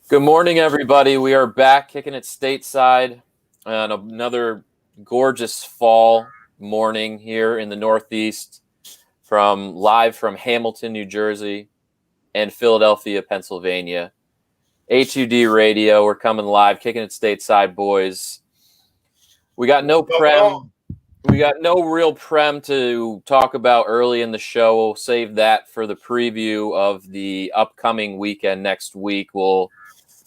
Good morning, everybody. We are back kicking it stateside on another gorgeous fall morning here in the Northeast, live from Hamilton, New Jersey, and Philadelphia, Pennsylvania. HUD Radio, we're coming live, kicking it stateside, boys. We got no prem. We got no real prem to talk about early in the show. We'll save that for the preview of the upcoming weekend next week.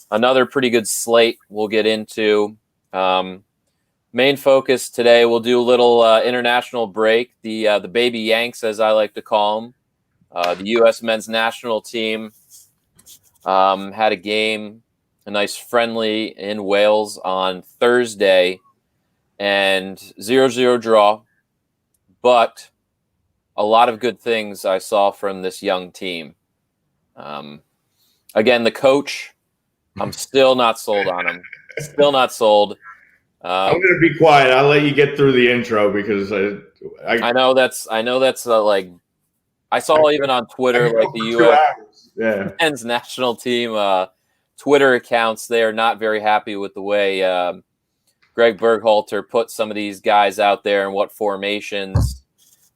Another pretty good slate we'll get into. Main focus today, we'll do a little international break. The baby Yanks, as I like to call them, the U.S. men's national team had a game, a nice friendly in Wales on Thursday, and 0-0 draw. But a lot of good things I saw from this young team. Again, the coach, I'm still not sold on him. Still not sold. I'm going to be quiet. I'll let you get through the intro because I know that's like I saw even on Twitter like the U.S. men's national team Twitter accounts. They are not very happy with the way Greg Berhalter put some of these guys out there and what formations,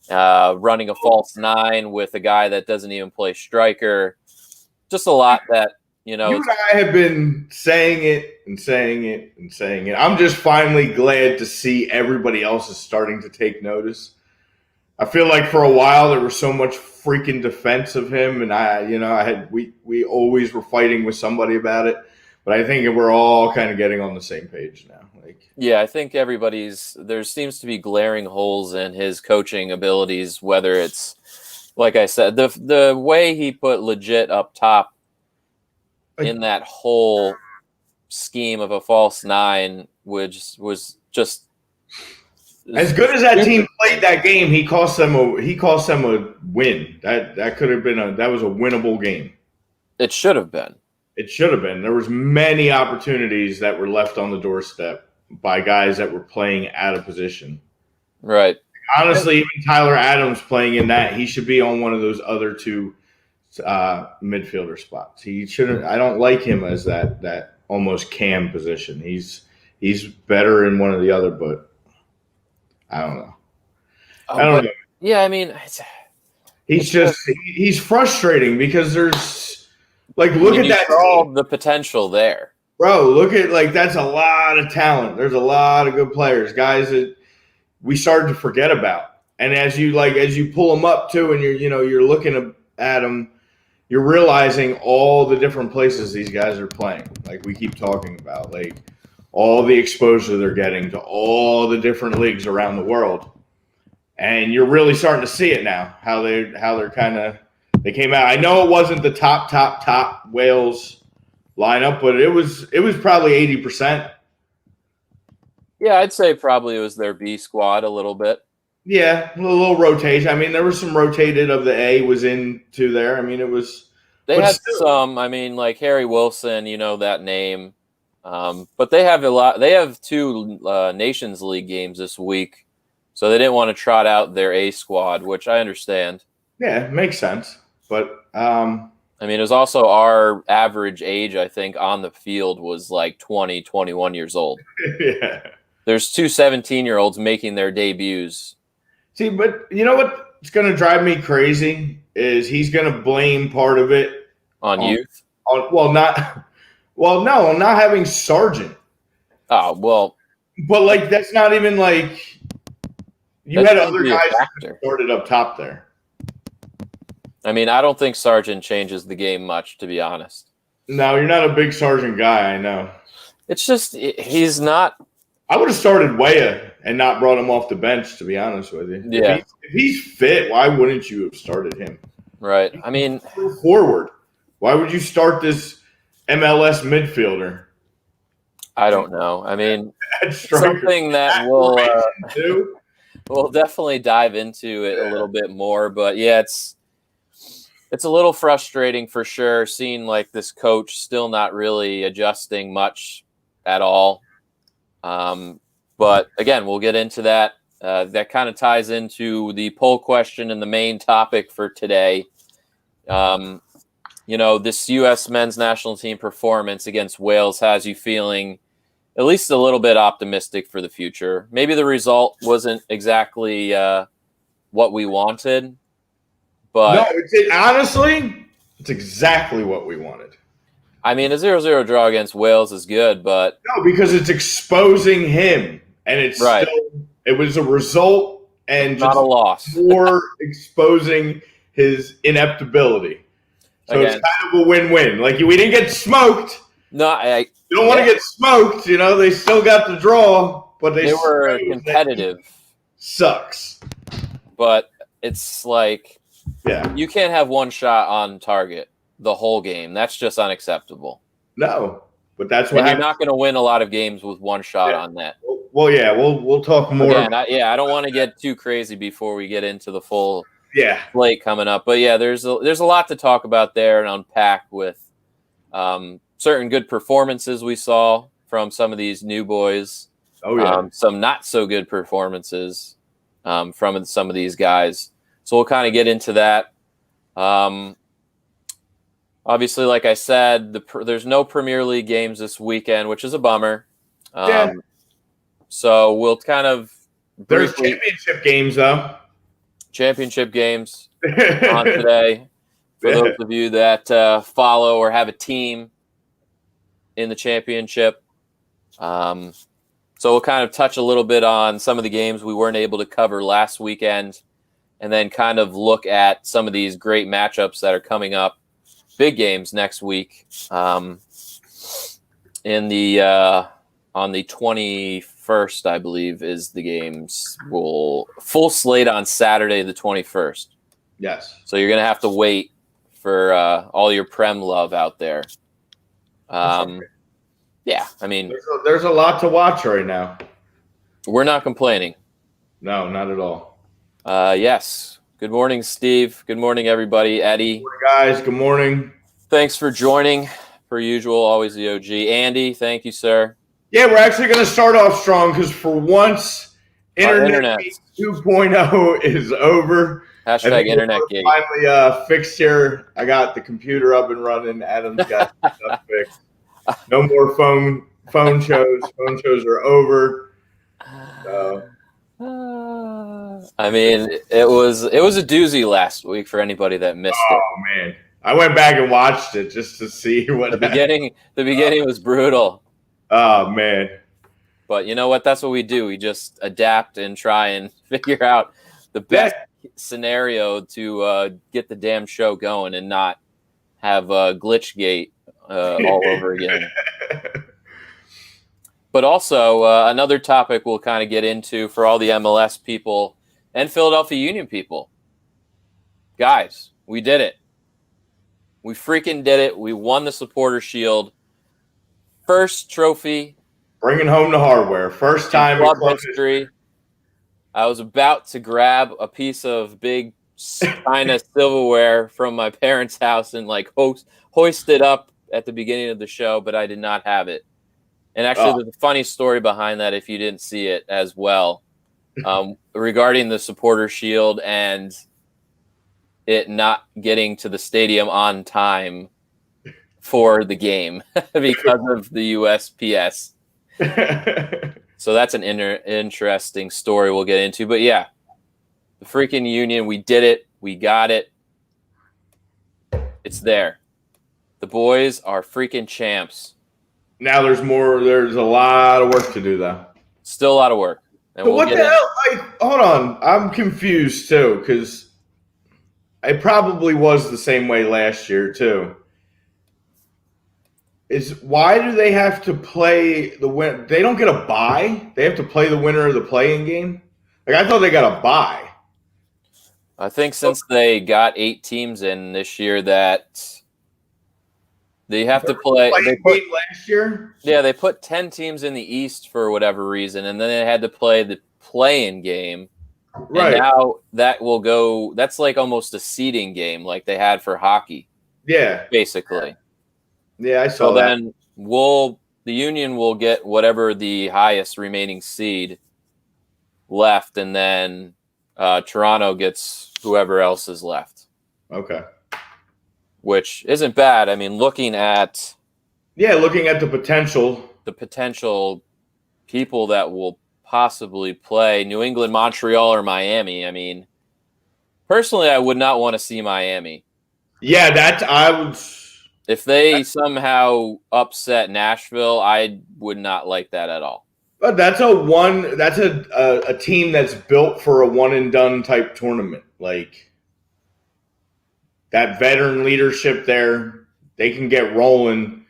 running a false nine with a guy that doesn't even play striker. Just a lot that. You and I have been saying it and saying it and saying it. I'm just finally glad to see everybody else is starting to take notice. I feel like for a while there was so much freaking defense of him, and we always were fighting with somebody about it. But I think we're all kind of getting on the same page now. I think there seems to be glaring holes in his coaching abilities. Whether it's, like I said, the way he put legit up top. In that whole scheme of a false nine, which was just as good as that team played that game, he cost them a win. That could have been that was a winnable game. It should have been. There was many opportunities that were left on the doorstep by guys that were playing out of position. Right. Honestly, even Tyler Adams playing in that, he should be on one of those other two midfielder spots. He shouldn't. I don't like him as that almost cam position. He's better in one or the other, but I don't know. I don't know. Yeah, I mean, he's frustrating because there's look at that. All the potential there, bro. Look at that's a lot of talent. There's a lot of good players, guys that we started to forget about. And as you pull them up too, and you're looking at them. You're realizing all the different places these guys are playing, like we keep talking about, all the exposure they're getting to all the different leagues around the world, and you're really starting to see it now. How they're they came out. I know it wasn't the top Wales lineup, but it was probably 80%. Yeah, I'd say probably it was their B squad a little bit. Yeah, a little rotation. I mean, there was some rotated of the A was into there. I mean, it was. They had some. I mean, like Harry Wilson, that name. But they have a lot. They have 2 Nations League games this week, so they didn't want to trot out their A squad, which I understand. Yeah, it makes sense. But I mean, it was also our average age. I think on the field was 20, 21 years old. Yeah. There's 2 17-year-olds making their debuts. See, but you know what's going to drive me crazy is he's going to blame part of it on youth. Not having Sargent. Oh well, but that's not even you had other guys that started up top there. I mean, I don't think Sargent changes the game much, to be honest. No, you're not a big Sargent guy. I know. It's just he's not. I would have started Weah and not brought him off the bench, to be honest with you. Yeah. If he's fit, why wouldn't you have started him? Right. I mean, forward. Why would you start this MLS midfielder? I don't know. I mean, something that we'll definitely dive into it a little bit more. But yeah, it's a little frustrating for sure, seeing this coach still not really adjusting much at all. But again, we'll get into that. That kind of ties into the poll question and the main topic for today. this U.S. men's national team performance against Wales has you feeling at least a little bit optimistic for the future. Maybe the result wasn't exactly what we wanted, but honestly, it's exactly what we wanted. I mean, a 0-0 draw against Wales is good, but no, because it's exposing him, and it was a result, and not just a loss. more exposing his ineptability. So it's kind of a win-win. Like, we didn't get smoked. No, you don't want to get smoked. They still got the draw, but they were competitive. Sucks. But it's like, you can't have one shot on target the whole game. That's just unacceptable. No, but that's what you're not going to win a lot of games with one shot on net. Well, yeah, we'll talk more. Again, I don't want to get too crazy before we get into the full slate coming up. But yeah, there's a lot to talk about there and unpack with certain good performances we saw from some of these new boys. Oh yeah, some not so good performances from some of these guys. So we'll kind of get into that. Obviously, like I said, there's no Premier League games this weekend, which is a bummer. So we'll kind of there's championship games though. Championship games on today for those of you that follow or have a team in the championship. So we'll kind of touch a little bit on some of the games we weren't able to cover last weekend, and then kind of look at some of these great matchups that are coming up. Big games next week. On the 21st, I believe, is the games. Full slate on Saturday, the 21st. Yes. So you're gonna have to wait for all your Prem love out there. Yeah, I mean, there's a lot to watch right now. We're not complaining. No, not at all. Yes. Good morning, Steve. Good morning, everybody. Eddie. Good morning, guys. Good morning. Thanks for joining. Per usual, always the OG. Andy, thank you, sir. Yeah, we're actually going to start off strong because for once, Internet 2.0 is over. Hashtag Internet Gate. Finally fixed here. I got the computer up and running. Adam's got stuff fixed. No more phone shows. Phone shows are over. I mean, it was a doozy last week for anybody that missed it. Oh man, I went back and watched it just to see what the beginning was brutal. Oh man, but you know what? That's what we do. We just adapt and try and figure out the best scenario to get the damn show going and not have Glitchgate all over again. But also, another topic we'll kind of get into for all the MLS people and Philadelphia Union people. Guys, we did it. We freaking did it. We won the Supporter Shield. First trophy. Bringing home the hardware. First time in club history. I was about to grab a piece of big China silverware from my parents' house and hoist it up at the beginning of the show, but I did not have it. And actually, there's a funny story behind that if you didn't see it as well, regarding the Supporter Shield and it not getting to the stadium on time for the game because of the USPS. So that's an interesting story we'll get into. But yeah, the freaking Union, we did it. We got it. It's there. The boys are freaking champs. Now there's a lot of work to do, though. Still a lot of work. And but what the hell? Hold on. I'm confused, too, because it probably was the same way last year, too. Why do they have to play the win? They don't get a bye? They have to play the winner of the play-in game? I thought they got a bye. I think since they got 8 teams in this year that they have to play. They put last year? Yeah, they put 10 teams in the East for whatever reason, and then they had to play the play-in game. Right. And now that will go – that's like almost a seeding game like they had for hockey. Yeah. Basically. Yeah, I saw that. So then the Union will get whatever the highest remaining seed left, and then Toronto gets whoever else is left. Okay. which isn't bad. I mean, looking at the potential people that will possibly play New England, Montreal, or Miami. I mean, personally, I would not want to see Miami. Yeah, that I would. If they somehow upset Nashville, I would not like that at all. But that's a team that's built for a one and done type tournament. Like that veteran leadership there, they can get rolling.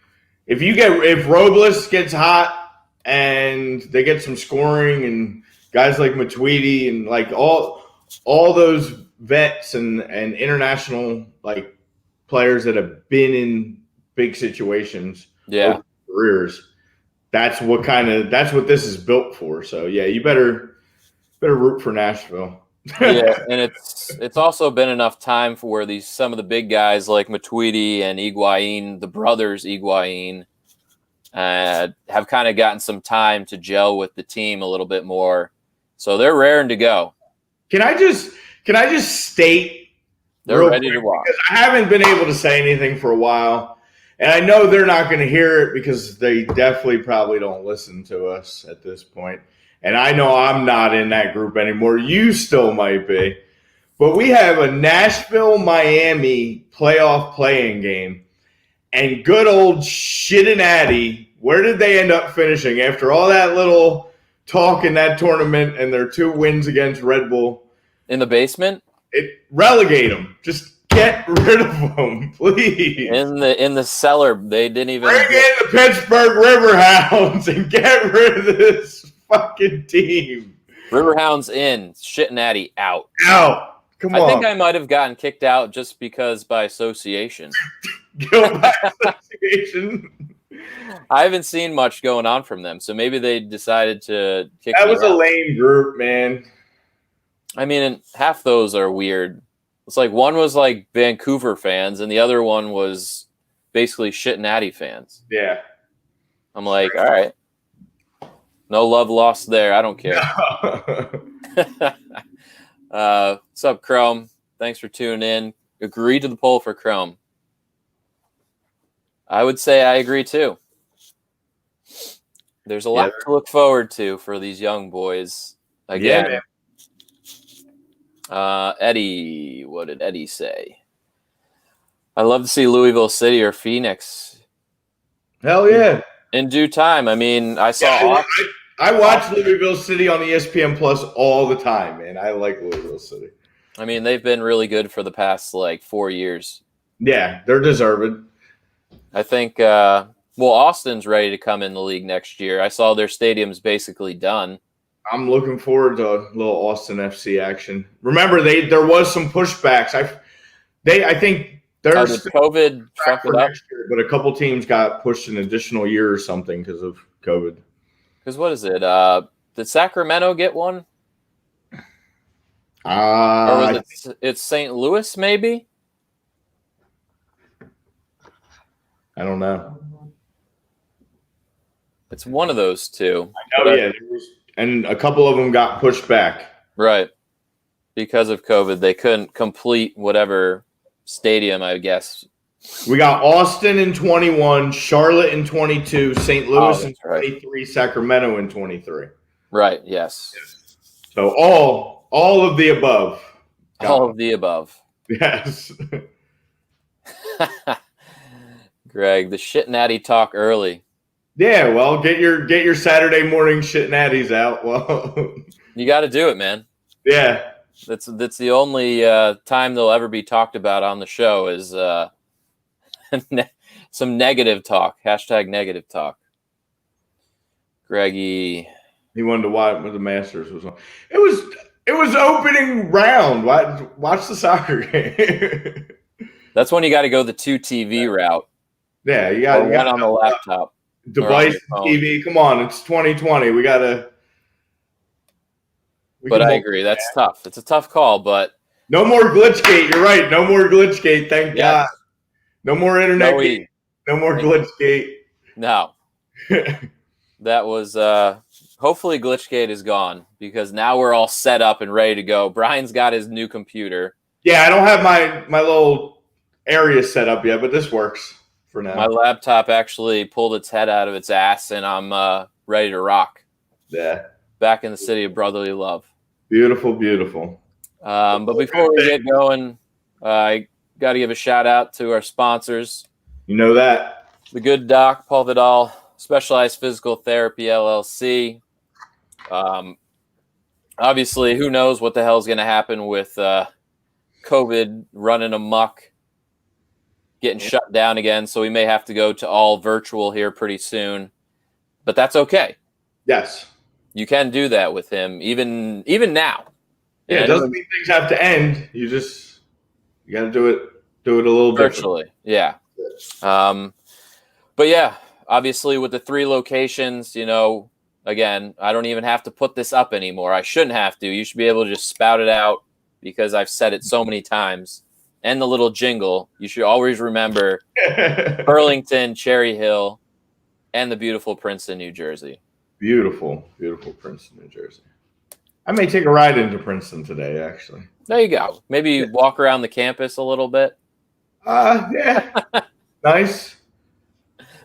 If Robles gets hot and they get some scoring and guys like Matuidi and like all those vets and international like players that have been in big situations over careers, that's what this is built for. So yeah, you better root for Nashville. Yeah, and it's also been enough time for where some of the big guys like Matuidi and Higuain, the brothers Higuain, have kind of gotten some time to gel with the team a little bit more. So they're raring to go. Can I just state they're ready to watch? Because I haven't been able to say anything for a while, and I know they're not going to hear it because they definitely probably don't listen to us at this point. And I know I'm not in that group anymore. You still might be. But we have a Nashville-Miami playoff playing game. And good old Cincinnati, where did they end up finishing after all that little talk in that tournament and their 2 wins against Red Bull? In the basement? Relegate them. Just get rid of them, please. In the cellar, they didn't even bring in the Pittsburgh Riverhounds and get rid of this fucking team. Riverhounds in, Cincinnati out. Out. Come on. I think I might have gotten kicked out just because by association. By association. I haven't seen much going on from them, so maybe they decided to kick me out. That was a lame group, man. I mean, half those are weird. It's like one was like Vancouver fans, and the other one was basically Cincinnati fans. Yeah. I'm like, all right. No love lost there. I don't care. What's up, Chrome? Thanks for tuning in. Agree to the poll for Chrome. I would say I agree too. There's a lot to look forward to for these young boys. Again, Eddie, what did Eddie say? I love to see Louisville City or Phoenix. Hell yeah. In due time. I mean, I saw. I watch Louisville City on ESPN Plus all the time, man. I like Louisville City. I mean, they've been really good for the past 4 years. Yeah, they're deserved. I think, Austin's ready to come in the league next year. I saw their stadium's basically done. I'm looking forward to a little Austin FC action. Remember, there was some pushbacks. I think there's COVID fuck it up, year, but a couple teams got pushed an additional year or something because of COVID. Because what is it? Did Sacramento get one? Or was it's St. Louis, maybe? I don't know. It's one of those two. I know, yeah. And a couple of them got pushed back. Right. Because of COVID, they couldn't complete whatever stadium, I guess. We got Austin in 21, Charlotte in 22, St. Louis in 23, Sacramento in 23. Right, yes. So all of the above. All of the above. Yes. Greg, the Cincinnati talk early. Yeah, well, get your Saturday morning Cincinnati's out. Well, you got to do it, man. Yeah. That's the only time they'll ever be talked about on the show is some negative talk. # negative talk. Greggy. He wanted to watch when the Masters was on. It was opening round. Watch the soccer game. That's when you got to go the 2 TV route. Yeah, you got one on the laptop. Device TV. Come on, it's 2020. We gotta. But I agree. That's tough. It's a tough call, but no more Glitchgate. You're right. No more Glitchgate. Thank God. No more internet. No more Glitchgate. No. That was hopefully Glitchgate is gone because now we're all set up and ready to go. Brian's got his new computer. Yeah, I don't have my little area set up yet, but this works for now. My laptop actually pulled its head out of its ass, and I'm ready to rock. Yeah. Back in the city of brotherly love. Beautiful, beautiful. But before we get going, I got to give a shout out to our sponsors. You know that. The Good Doc, Paul Vidal, Specialized Physical Therapy, LLC. Obviously, who knows what the hell is going to happen with COVID running amok, getting shut down again. So we may have to go to all virtual here pretty soon. But that's okay. Yes. You can do that with him, even now. Yeah, it doesn't mean things have to end. You got to do it a little virtually. Yeah. But yeah, obviously with the 3 locations, again, I don't even have to put this up anymore. I shouldn't have to. You should be able to just spout it out because I've said it so many times. And the little jingle, you should always remember Burlington, Cherry Hill, and the beautiful Princeton, New Jersey. Beautiful, beautiful Princeton, New Jersey. I may take a ride into Princeton today, actually. There you go. Maybe walk around the campus a little bit. Yeah. Nice.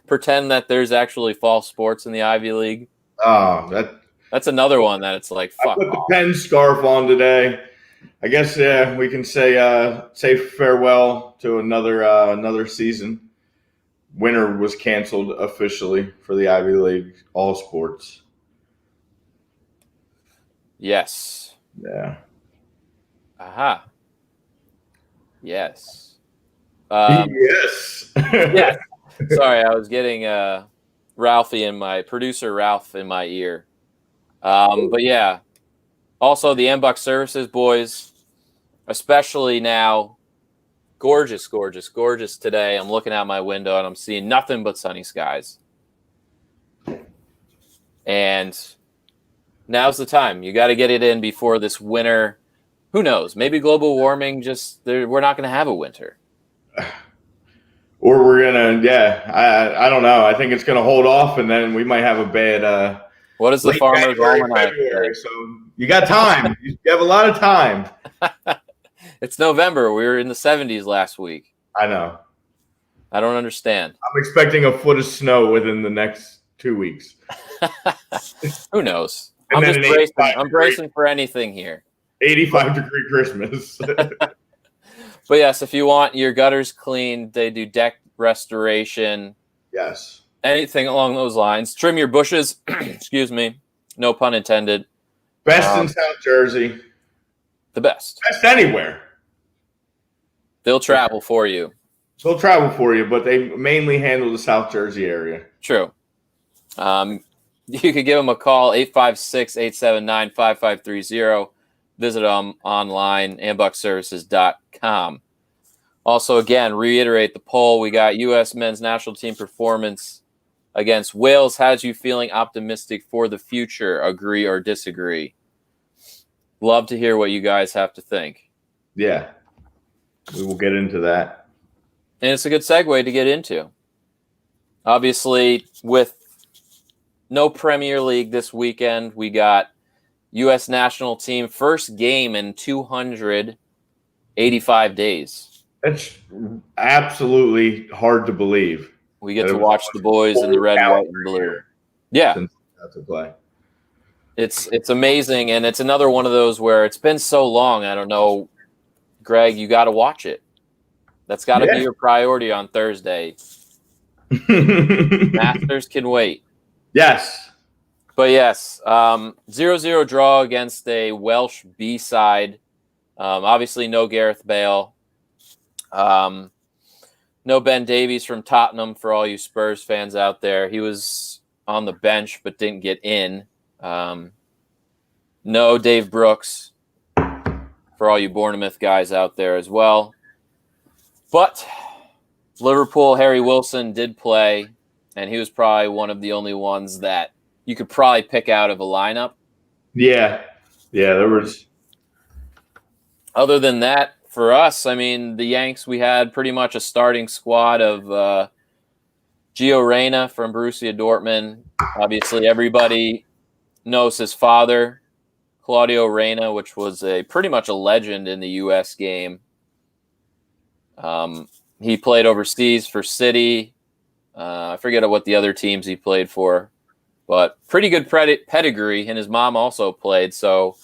Pretend that there's actually fall sports in the Ivy League. Oh, that's another one that it's like, fuck. I put the Penn scarf on today. I guess we can say farewell to another season. Winter was canceled officially for the Ivy League all sports. Yes. Yeah. Aha. Yes. Yes. Yes. Sorry, I was getting producer Ralph in my ear. But yeah. Also, the Mbuck Services boys, especially now, gorgeous, gorgeous, gorgeous today. I'm looking out my window and I'm seeing nothing but sunny skies. And now's the time. You got to get it in before this winter. Who knows? Maybe global warming we're not going to have a winter. Or we're going to, I don't know. I think it's going to hold off and then we might have a bad what is the Farmer's Almanac? So you got time. You have a lot of time. It's November. We were in the 70s last week. I know. I don't understand. I'm expecting a foot of snow within the next 2 weeks. Who knows? I'm bracing for anything here. 85-degree Christmas. But yes, if you want your gutters cleaned, they do deck restoration. Yes. Anything along those lines. Trim your bushes. Excuse me. No pun intended. Best in South Jersey. The best. Best anywhere. They'll travel for you. They'll travel for you, but they mainly handle the South Jersey area. True. You could give them a call, 856-879-5530. Visit them online, ambuckservices.com. Also, again, reiterate the poll. We got U.S. men's national team performance against Wales. Has you feeling optimistic for the future? Agree or disagree? Love to hear what you guys have to think. Yeah, we will get into that. And it's a good segue to get into. Obviously, with no Premier League this weekend, we got U.S. national team first game in 285 days. That's absolutely hard to believe. We get to watch the boys in the red, white, and blue. Yeah. To play. It's amazing, and it's another one of those where it's been so long. I don't know, Greg, you got to watch it. That's got to be your priority on Thursday. Masters can wait. Yes. But yes, 0-0 draw against a Welsh B-side. Obviously, no Gareth Bale. No Ben Davies from Tottenham for all you Spurs fans out there. He was on the bench but didn't get in. No Dave Brooks for all you Bournemouth guys out there as well. But Liverpool, Harry Wilson did play, and he was probably one of the only ones that you could probably pick out of a lineup. Yeah, there was. Other than that, for us, I mean, the Yanks, we had pretty much a starting squad of Gio Reyna from Borussia Dortmund. Obviously, everybody knows his father, Claudio Reyna, which was pretty much a legend in the U.S. game. He played overseas for City. I forget what the other teams he played for, but pretty good pedigree, and his mom also played, so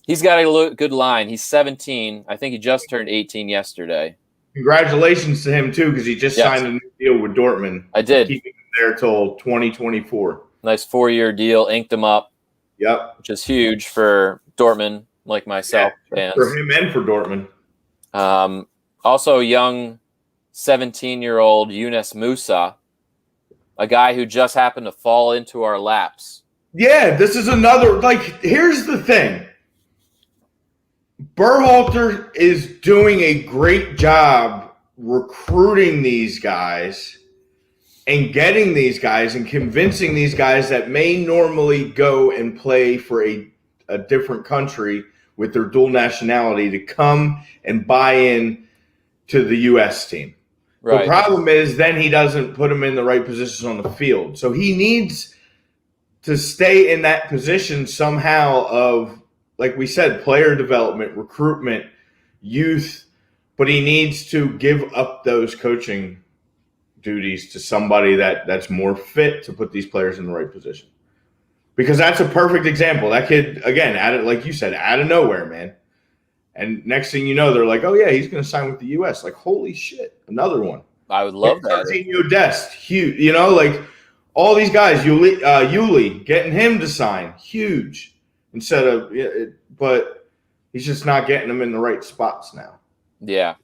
he's got a good line. He's 17. I think he just turned 18 yesterday. Congratulations to him, too, because he just signed a new deal with Dortmund. I did. Keeping him there till 2024. Nice 4-year deal, inked him up. Yep. Which is huge for Dortmund, like myself. Yeah, for him and for Dortmund. Also, young 17-year-old Yunus Musa, a guy who just happened to fall into our laps. Yeah, this is another, here's the thing. Berhalter is doing a great job recruiting these guys and getting these guys and convincing these guys that may normally go and play for a different country with their dual nationality to come and buy in to the U.S. team. Right. The problem is then he doesn't put them in the right positions on the field. So he needs to stay in that position somehow of, like we said, player development, recruitment, youth, but he needs to give up those coaching duties to somebody that's more fit to put these players in the right position. Because that's a perfect example. That kid, again, like you said, out of nowhere, man. And next thing you know, they're like, oh, yeah, he's going to sign with the U.S. Like, holy shit, another one. I would love that. Sergio Dest, huge. All these guys, Yuli, getting him to sign, huge. But he's just not getting them in the right spots now. Yeah.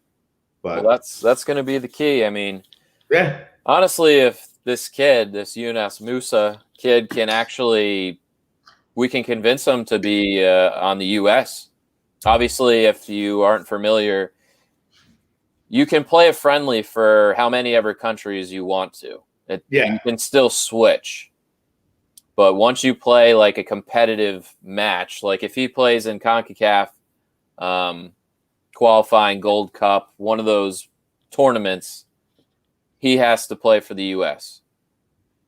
But that's going to be the key. I mean, yeah. Honestly, if this Yunus Musa kid can actually, we can convince him to be on the U.S. Obviously, if you aren't familiar, you can play a friendly for how many ever countries you want to. You can still switch. But once you play like a competitive match, like if he plays in CONCACAF qualifying Gold Cup, one of those tournaments, he has to play for the U.S.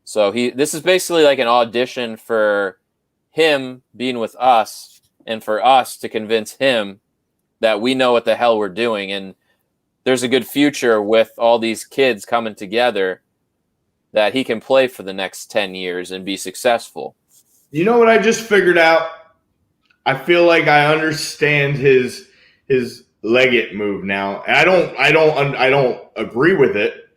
So this is basically like an audition for him being with us and for us to convince him that we know what the hell we're doing. And there's a good future with all these kids coming together that he can play for the next 10 years and be successful. You know what I just figured out? I feel like I understand his Leggett move now. And I don't agree with it,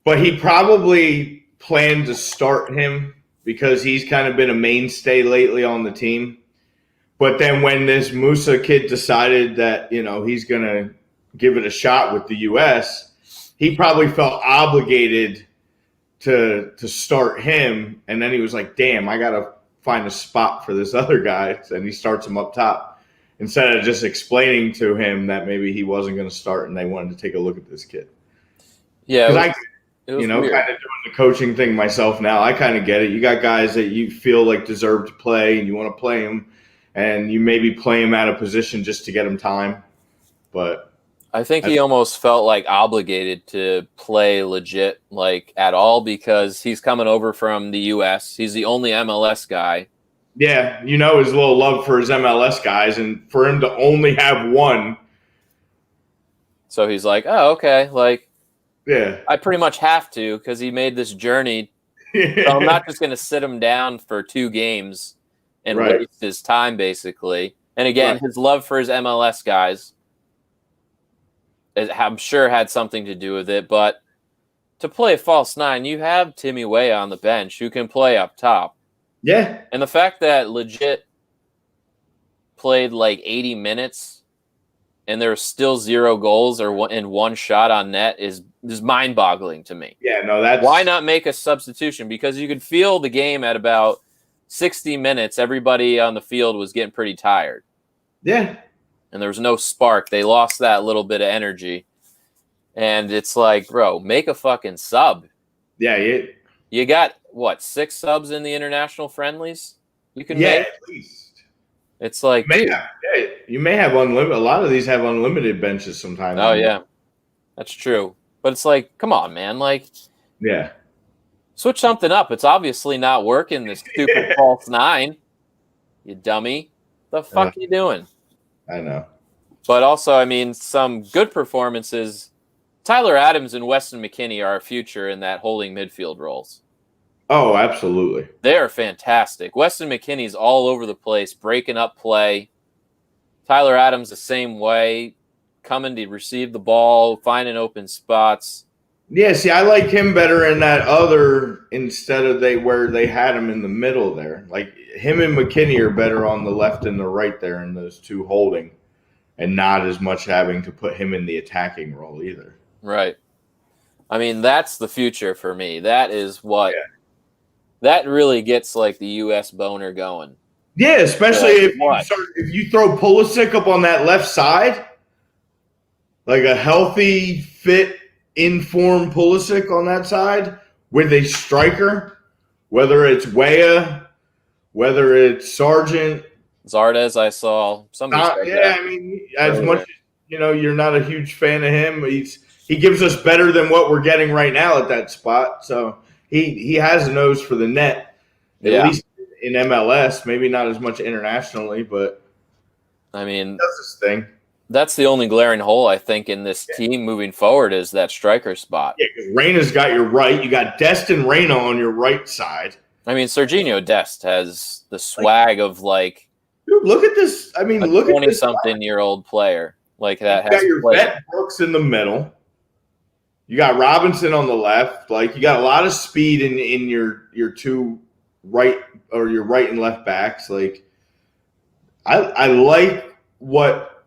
but he probably planned to start him because he's kind of been a mainstay lately on the team. But then when this Musa kid decided that, he's going to give it a shot with the U.S., he probably felt obligated to start him. And then he was like, damn, I got to find a spot for this other guy. And he starts him up top instead of just explaining to him that maybe he wasn't going to start and they wanted to take a look at this kid. Yeah. Because kind of doing the coaching thing myself now, I kind of get it. You got guys that you feel like deserve to play and you want to play them, and you maybe play them out of position just to get them time. But I think he almost felt like obligated to play legit, like at all, because he's coming over from the U.S. He's the only MLS guy. Yeah, his little love for his MLS guys, and for him to only have one. So he's like, oh, okay, yeah, I pretty much have to because he made this journey. So I'm not just going to sit him down for 2 games and waste his time, basically. And again, his love for his MLS guys, I'm sure, had something to do with it. But to play a false 9, you have Timmy Weah on the bench who can play up top. Yeah. And the fact that legit played like 80 minutes and there's still 0 goals in 1 shot on net is mind-boggling to me. Yeah, no, that's... Why not make a substitution? Because you could feel the game at about 60 minutes. Everybody on the field was getting pretty tired. Yeah. And there was no spark. They lost that little bit of energy. And it's like, bro, make a fucking sub. Yeah, you got, 6 subs in the international friendlies? You can make? At least. It's like, you may have unlimited. A lot of these have unlimited benches sometimes. Oh, yeah. That's true. But it's like, come on, man. Yeah. Switch something up. It's obviously not working, this stupid false 9. You dummy. The fuck are you doing? I know. But also, I mean, some good performances Tyler Adams and Weston McKennie are our future in that holding midfield roles. Oh, absolutely. They are fantastic. Weston McKennie's all over the place, breaking up play. Tyler Adams the same way, coming to receive the ball, finding open spots. Yeah, see, I like him better in that other instead of where they had him in the middle there. Like him and McKinney are better on the left and the right there in those two holding, and not as much having to put him in the attacking role either. Right. I mean, that's the future for me. That is what that really gets like the U.S. boner going. Yeah, especially if you throw Pulisic up on that left side, like a healthy, fit, informed Pulisic on that side with a striker, whether it's Weah, whether it's Sargent. Zardes, I saw. I mean, as much as you're not a huge fan of him, he gives us better than what we're getting right now at that spot. So he has a nose for the net, at least in MLS, maybe not as much internationally, but I mean, that's his thing. That's the only glaring hole, I think, in this team moving forward is that striker spot. Yeah, because Reyna's got your right. You got Dest and Reyna on your right side. I mean, Serginho Dest has the swag of like dude, look at this. I mean, look at this 20-something-year-old player like that. You got your vet Brooks in the middle. You got Robinson on the left. Like you got a lot of speed in your two right or your right and left backs. Like I like what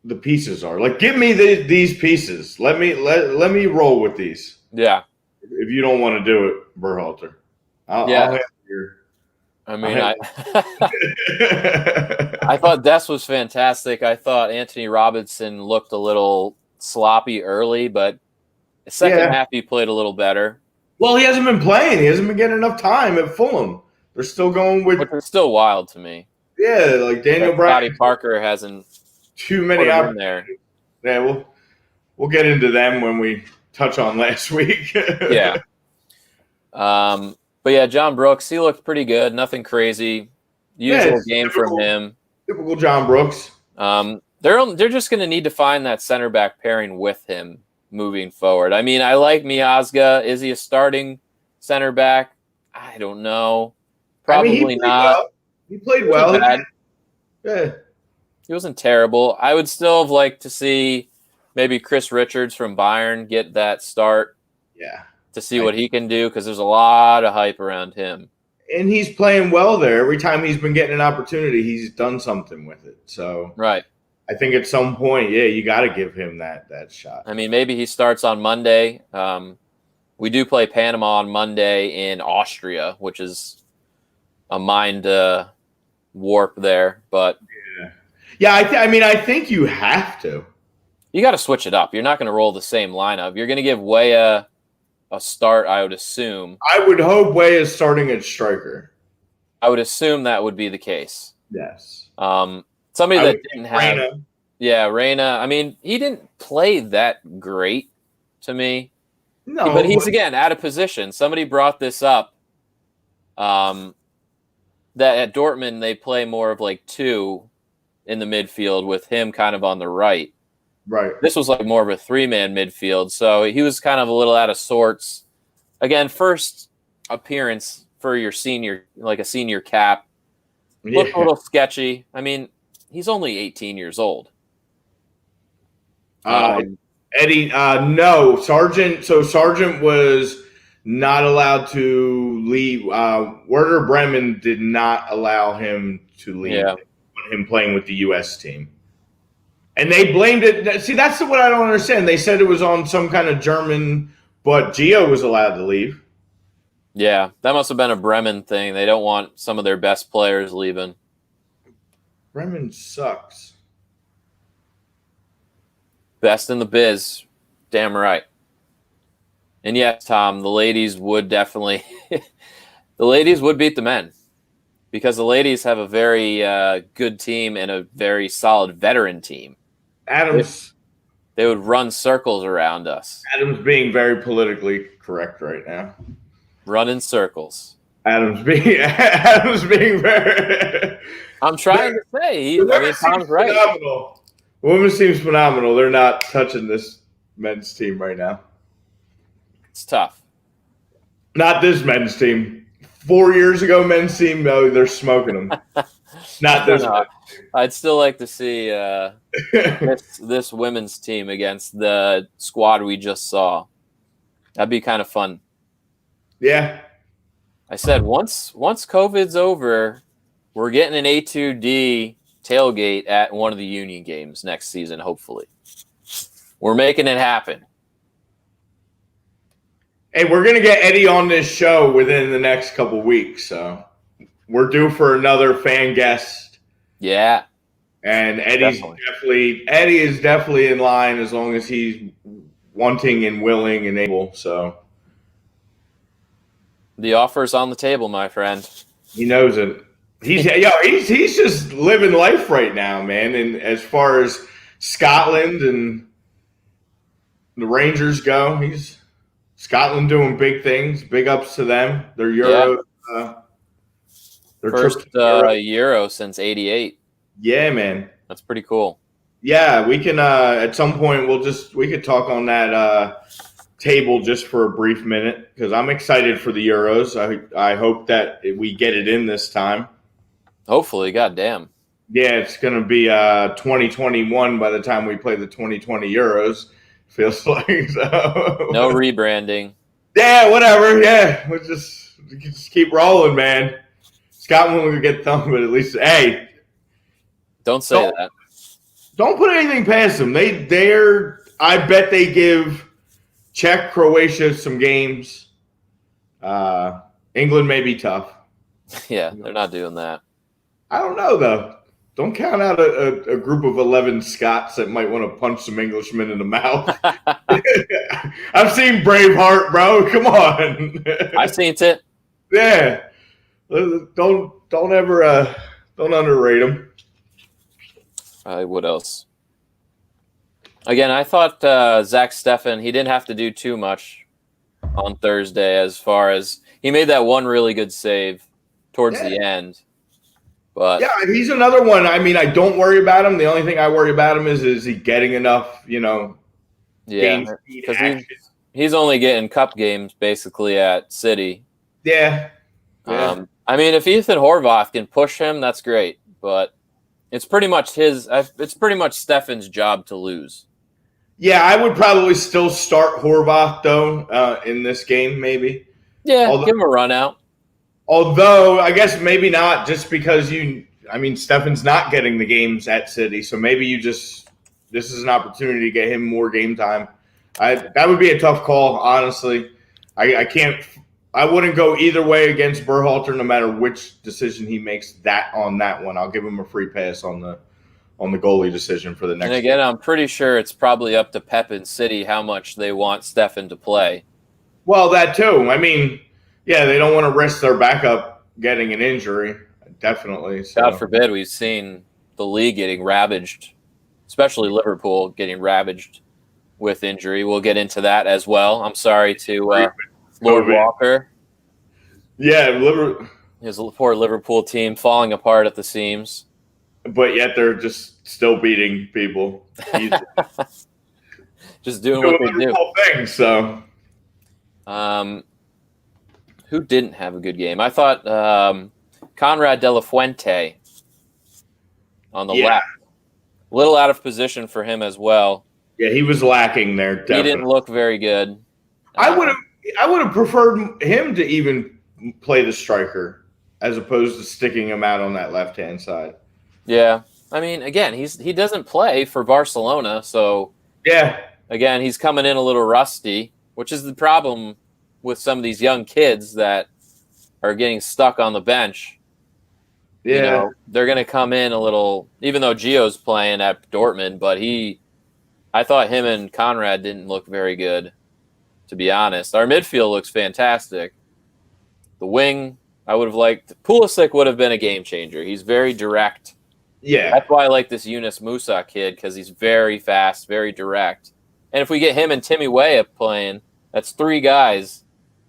the pieces are. Like give me these pieces. Let me roll with these. Yeah. If you don't want to do it, Berhalter. I'll handle your. I mean, I thought Dest was fantastic. I thought Anthony Robinson looked a little sloppy early, but the second half he played a little better. Well, he hasn't been playing. He hasn't been getting enough time at Fulham. They're still going with. Which is still wild to me. Yeah, like Daniel Bryan. Scotty Parker hasn't too many out there. Yeah, we'll get into them when we touch on last week. Yeah. But yeah, John Brooks, he looked pretty good. Nothing crazy. Usual game from him. Typical John Brooks. They're just going to need to find that center back pairing with him moving forward. I mean, I like Miazga. Is he a starting center back? I don't know. Probably not. Well. He played well. Yeah. He wasn't terrible. I would still have liked to see maybe Chris Richards from Bayern get that start. Yeah. To see what he can do, because there's a lot of hype around him. And he's playing well there. Every time he's been getting an opportunity, he's done something with it. So right. I think at some point, you got to give him that shot. I mean, maybe he starts on Monday. We do play Panama on Monday in Austria, which is a mind warp there. But I think you have to. You got to switch it up. You're not going to roll the same lineup. You're going to give Weah a start, I would assume. I would hope Weah is starting at striker. I would assume that would be the case. Yes. Somebody that didn't have Reyna. Yeah, Reyna. I mean, he didn't play that great to me. No. But he's, again, out of position. Somebody brought this up. That at Dortmund, they play more of like two in the midfield with him kind of on the right. Right. This was like more of a three-man midfield, so he was kind of a little out of sorts. Again, first appearance for your senior, like a senior cap. Looked a little sketchy. I mean, he's only 18 years old. Eddie, no. Sargent was not allowed to leave. Werder Bremen did not allow him to leave. Yeah. Him playing with the U.S. team. And they blamed it. See, that's what I don't understand. They said it was on some kind of German, but Gio was allowed to leave. Yeah, that must have been a Bremen thing. They don't want some of their best players leaving. Bremen sucks. Best in the biz. Damn right. And yes, Tom, the ladies would definitely the ladies would beat the men. Because the ladies have a very good team and a very solid veteran team. Adams. They would run circles around us. Adams being very politically correct right now. Run in circles. Adams being very. I'm trying to say. Tom's right. Phenomenal. Women seems phenomenal. They're not touching this men's team right now. It's tough. Not this men's team. 4 years ago, men's team, they're smoking them. Not this one. I'd still like to see this women's team against the squad we just saw. That'd be kind of fun. Yeah. I said once COVID's over, we're getting an A2D tailgate at one of the Union games next season, hopefully. We're making it happen. Hey, we're going to get Eddie on this show within the next couple weeks, so we're due for another fan guest. Yeah. And Eddie is definitely in line as long as he's wanting and willing and able, so the offer's on the table, my friend. He knows it. He's just living life right now, man. And as far as Scotland and the Rangers go, he's Scotland doing big things. Big ups to them. Their Euro, their first Euro since '88. Yeah, man, that's pretty cool. Yeah, we can at some point we could talk on that table just for a brief minute because I'm excited for the Euros. I hope that we get it in this time. Hopefully, goddamn. Yeah, it's going to be 2021 by the time we play the 2020 Euros. Feels like so. No rebranding. Yeah, whatever. Yeah, we'll just keep rolling, man. Scotland will get thumped, but at least hey, don't say that. Don't put anything past them. I bet they give Czech, Croatia some games. England may be tough. Yeah, they're not doing that. I don't know, though. Don't count out a group of 11 Scots that might want to punch some Englishmen in the mouth. I've seen Braveheart, bro. Come on. I've seen it. Yeah. Don't underrate them. What else? Again, I thought Zach Steffen, he didn't have to do too much on Thursday as far as he made that one really good save towards the end. But yeah, he's another one. I mean, I don't worry about him. The only thing I worry about him is he getting enough, yeah, because he's only getting cup games basically at City. Yeah. I mean, if Ethan Horvath can push him, that's great. But it's pretty much Steffen's job to lose. Yeah, I would probably still start Horvath though in this game, maybe. Yeah, give him a run out. Although I guess maybe not, just because Steffen's not getting the games at City, so maybe this is an opportunity to get him more game time. That would be a tough call, honestly. I wouldn't go either way against Berhalter, no matter which decision he makes on that one. I'll give him a free pass on the goalie decision for the next. And again, game. I'm pretty sure it's probably up to Pep and City how much they want Steffen to play. Well, that too. I mean, yeah, they don't want to risk their backup getting an injury. Definitely. So. God forbid, we've seen the league getting ravaged, especially Liverpool getting ravaged with injury. We'll get into that as well. I'm sorry to Lord Walker. Yeah, his poor Liverpool team falling apart at the seams. But yet they're just still beating people. Just doing what they do. Things, so. Who didn't have a good game? I thought Conrad De La Fuente on the left. A little out of position for him as well. Yeah, he was lacking there. Definitely. He didn't look very good. I would have preferred him to even play the striker as opposed to sticking him out on that left-hand side. Yeah. I mean, again, he doesn't play for Barcelona, so yeah. Again, he's coming in a little rusty, which is the problem with some of these young kids that are getting stuck on the bench. Yeah. They're going to come in a little, even though Gio's playing at Dortmund, but I thought him and Conrad didn't look very good, to be honest. Our midfield looks fantastic. The wing, I would have liked. Pulisic would have been a game changer. He's very direct. Yeah. That's why I like this Yunus Musa kid, because he's very fast, very direct. And if we get him and Timmy Weah playing, that's three guys.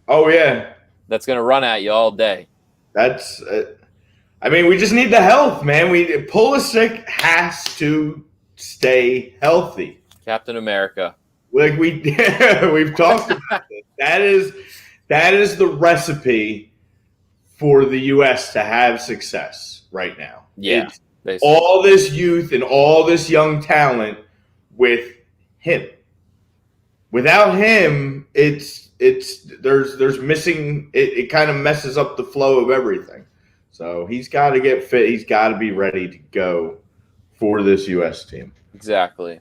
Oh, yeah. That's going to run at you all day. That's we just need the health, man. Pulisic has to stay healthy. Captain America. Like we've talked about this. That is the recipe for the U.S. to have success right now. Yeah, It's basically. all this youth and all this young talent with him. Without him, there's missing. It kind of messes up the flow of everything. So he's got to get fit. He's got to be ready to go for this U.S. team. Exactly.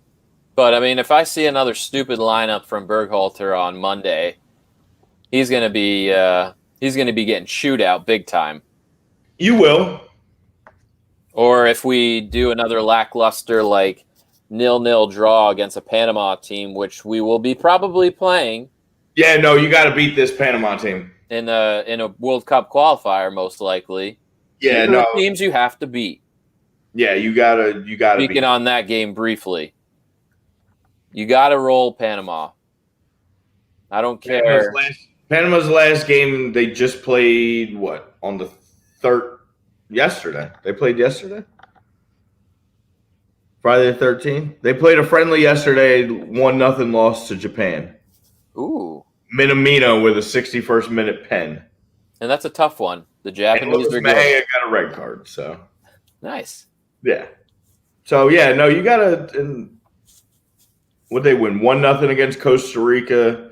But I mean, if I see another stupid lineup from Berghalter on Monday, he's gonna be getting shootout big time. You will. Or if we do another lackluster 0-0 draw against a Panama team, which we will be probably playing. Yeah, no, you got to beat this Panama team in a World Cup qualifier, most likely. Yeah, These are the teams you have to beat. Yeah, you gotta. Speaking on that game briefly, you gotta roll Panama. I don't care. Panama's last game, they just played on the third yesterday. They played yesterday, Friday the 13th. They played a friendly yesterday, 1-0 loss to Japan. Ooh, Minamino with a 61st minute pen, and that's a tough one. The Japanese are good. Mejia got a red card, so nice. Yeah. So yeah, no, you gotta. Would they win 1-0 against Costa Rica?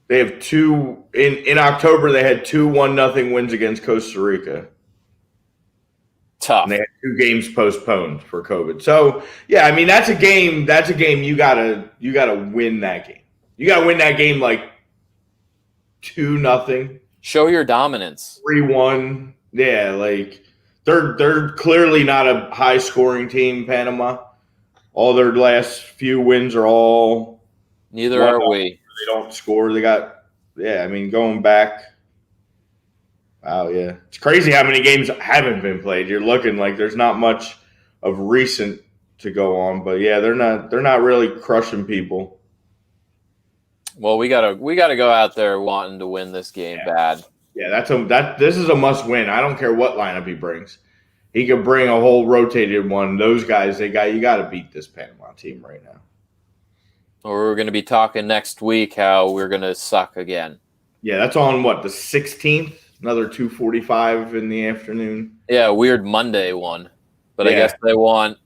They have two in October. They had 2 1-0 wins against Costa Rica. Tough. And they had 2 games postponed for COVID. So yeah, I mean that's a game. That's a game you gotta win that game. You gotta win that game 2-0. Show your dominance. 3-1. Yeah, they're clearly not a high scoring team. Panama. All their last few wins are all. Neither are we. They don't score. They got, I mean, going back. Wow, yeah. It's crazy how many games haven't been played. You're looking like there's not much of recent to go on, but yeah, they're not really crushing people. Well, we gotta go out there wanting to win this game bad. Yeah, this is a must win. I don't care what lineup he brings. He could bring a whole rotated one. Those guys, you got to beat this Panama team right now. Or we're going to be talking next week how we're going to suck again. Yeah, that's on the 16th? Another 2:45 in the afternoon. Yeah, weird Monday one. But I guess they want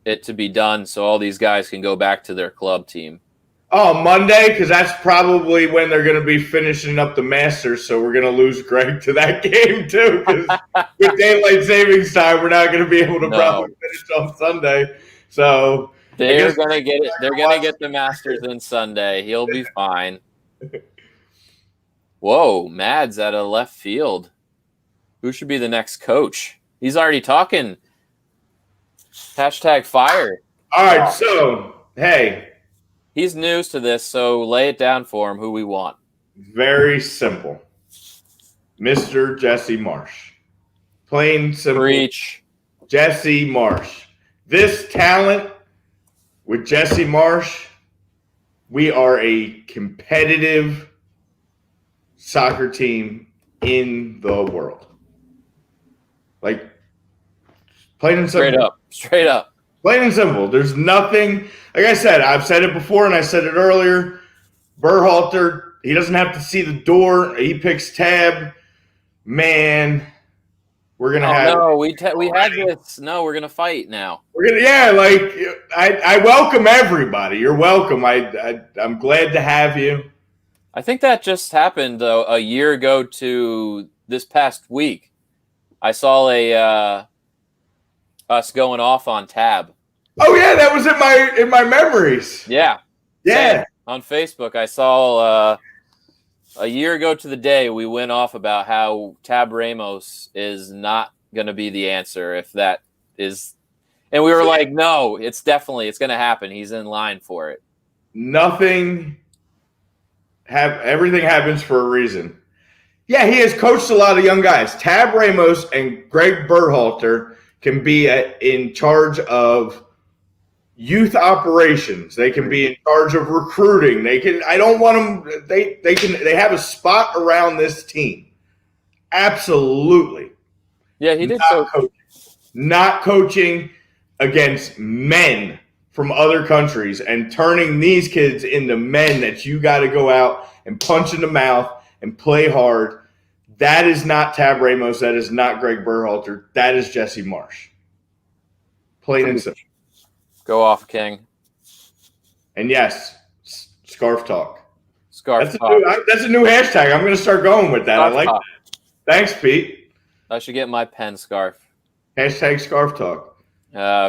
it to be done so all these guys can go back to their club team. Oh, Monday? Because that's probably when they're going to be finishing up the Masters, so we're going to lose Greg to that game, too. Because with daylight savings time, we're not going to be able to probably finish on Sunday. So they're going to get it. They're going to get the Masters in Sunday. He'll be fine. Whoa, Mads out of left field. Who should be the next coach? He's already talking. #fire. All right, so, hey. He's news to this, so lay it down for him who we want. Very simple. Mr. Jesse Marsch. Plain simple. Preach. Jesse Marsch. This talent with Jesse Marsch, we are a competitive soccer team in the world. Plain and simple. Straight up. Plain and simple. There's nothing. Like I said, I've said it before and I said it earlier. Berhalter, he doesn't have to see the door. He picks tab. Man, we're gonna have. No, we had this. No, we're gonna fight now. We're gonna, I welcome everybody. You're welcome. I'm glad to have you. I think that just happened a year ago to this past week. I saw us going off on tab. Oh yeah, that was in my memories. Yeah. Yeah. On Facebook, I saw a year ago to the day we went off about how Tab Ramos is not going to be the answer if that is, and we were like, no, it's going to happen. He's in line for it. Everything happens for a reason. Yeah, he has coached a lot of young guys. Tab Ramos and Greg Berhalter can be in charge of youth operations. They can be in charge of recruiting. I don't want them. They have a spot around this team. Absolutely. Yeah, he did. Not coaching against men from other countries and turning these kids into men that you got to go out and punch in the mouth and play hard. That is not Tab Ramos. That is not Greg Berhalter. That is Jesse Marsh. Plain and simple. Go off, King. And yes, scarf talk. Scarf talk. That's a new hashtag. I'm going to start going with that. Scarf I like talk. that. Thanks, Pete. I should get my pen scarf. Hashtag scarf talk.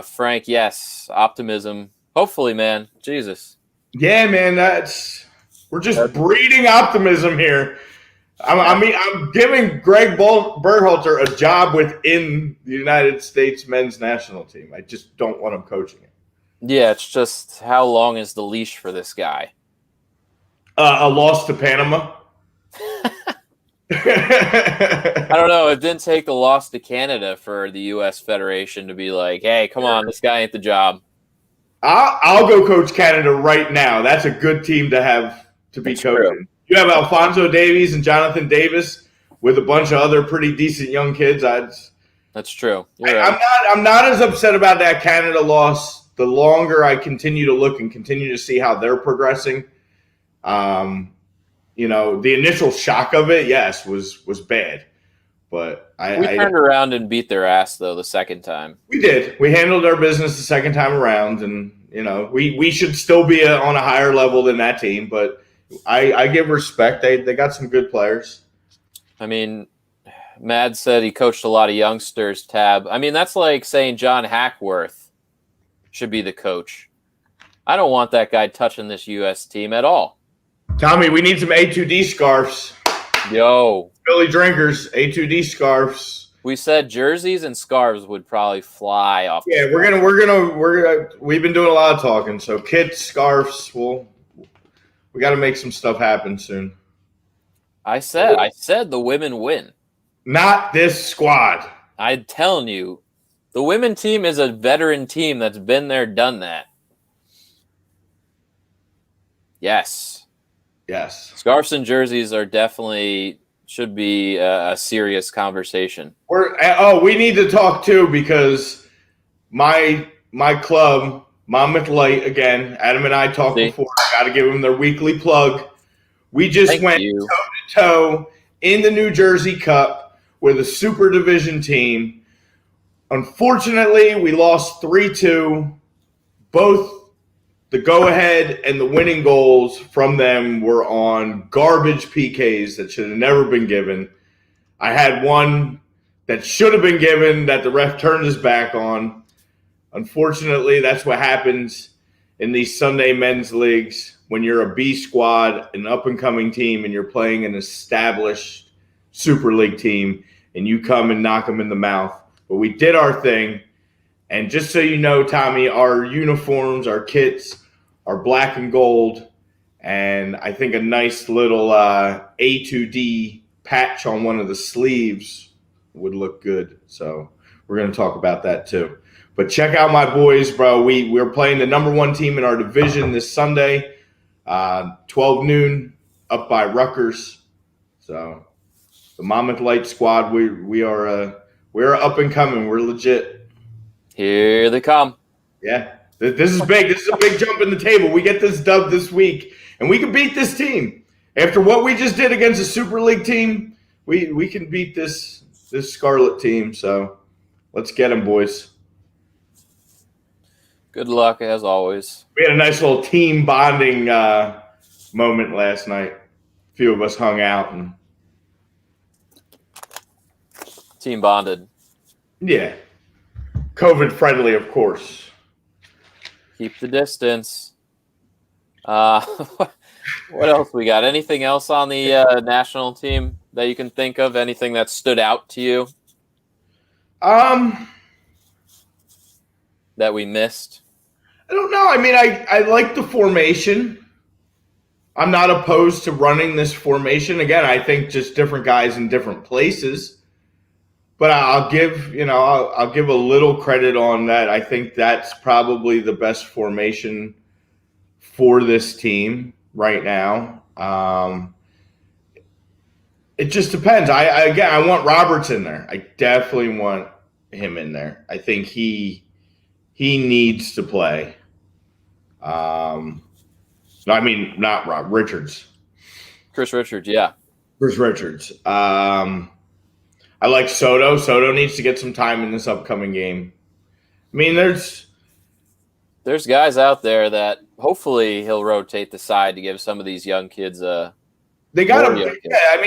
Frank, yes. Optimism. Hopefully, man. Jesus. Yeah, man. We're just breeding optimism here. I'm giving Greg Berhalter a job within the United States men's national team. I just don't want him coaching it. Yeah, it's just how long is the leash for this guy? A loss to Panama. I don't know. It didn't take a loss to Canada for the U.S. Federation to be like, hey, come on, this guy ain't the job. I'll go coach Canada right now. That's a good team to have to be coaching. True. You have Alphonso Davies and Jonathan Davis with a bunch of other pretty decent young kids. That's true. Right. I'm not as upset about that Canada loss. The longer I continue to look and continue to see how they're progressing, the initial shock of it, yes, was bad. But we turned around and beat their ass though the second time. We did. We handled our business the second time around, and we should still be on a higher level than that team. But I give respect. They got some good players. I mean, Mad said he coached a lot of youngsters. Tab. I mean, that's like saying John Hackworth should be the coach. I don't want that guy touching this U.S. team at all. Tommy, we need some A2D scarves. Yo. Billy Drinkers, A2D scarves. We said jerseys and scarves would probably fly off. Yeah, we're gonna we've been doing a lot of talking. So kits, scarves, we got to make some stuff happen soon. I said the women win. Not this squad. I'm telling you, the women team is a veteran team that's been there, done that. Yes. Scarves and jerseys are definitely should be a serious conversation. We need to talk too because my club, Monmouth Light, again, Adam and I talked before. I got to give them their weekly plug. We just went toe-to-toe in the New Jersey Cup with a super division team. Unfortunately, we lost 3-2. Both the go-ahead and the winning goals from them were on garbage PKs that should have never been given. I had one that should have been given that the ref turned his back on. Unfortunately, that's what happens in these Sunday men's leagues when you're a B squad, an up-and-coming team, and you're playing an established Super League team, and you come and knock them in the mouth. But we did our thing. And just so you know, Tommy, our uniforms, our kits are black and gold, and I think a nice little A2D patch on one of the sleeves would look good. So we're going to talk about that too. But check out my boys, bro. We're playing the number one team in our division this Sunday, 12 noon, up by Rutgers. So the Monmouth Light squad, we're up and coming. We're legit. Here they come. Yeah, this is big. This is a big jump in the table. We get this dub this week, and we can beat this team. After what we just did against a Super League team, we can beat this Scarlet team. So let's get them, boys. Good luck, as always. We had a nice little team bonding moment last night. A few of us hung out and team bonded. Yeah. COVID friendly, of course. Keep the distance. What else we got? Anything else on the national team that you can think of? Anything that stood out to you? That we missed? I don't know. I mean, I like the formation. I'm not opposed to running this formation. Again, I think just different guys in different places. But I'll give a little credit on that. I think that's probably the best formation for this team right now. It just depends. I want Roberts in there. I definitely want him in there. I think he needs to play. No, I mean not Rob Richards. Chris Richards, yeah. Chris Richards. I like Soto. Soto needs to get some time in this upcoming game. I mean, there's guys out there that hopefully he'll rotate the side to give some of these young kids they gotta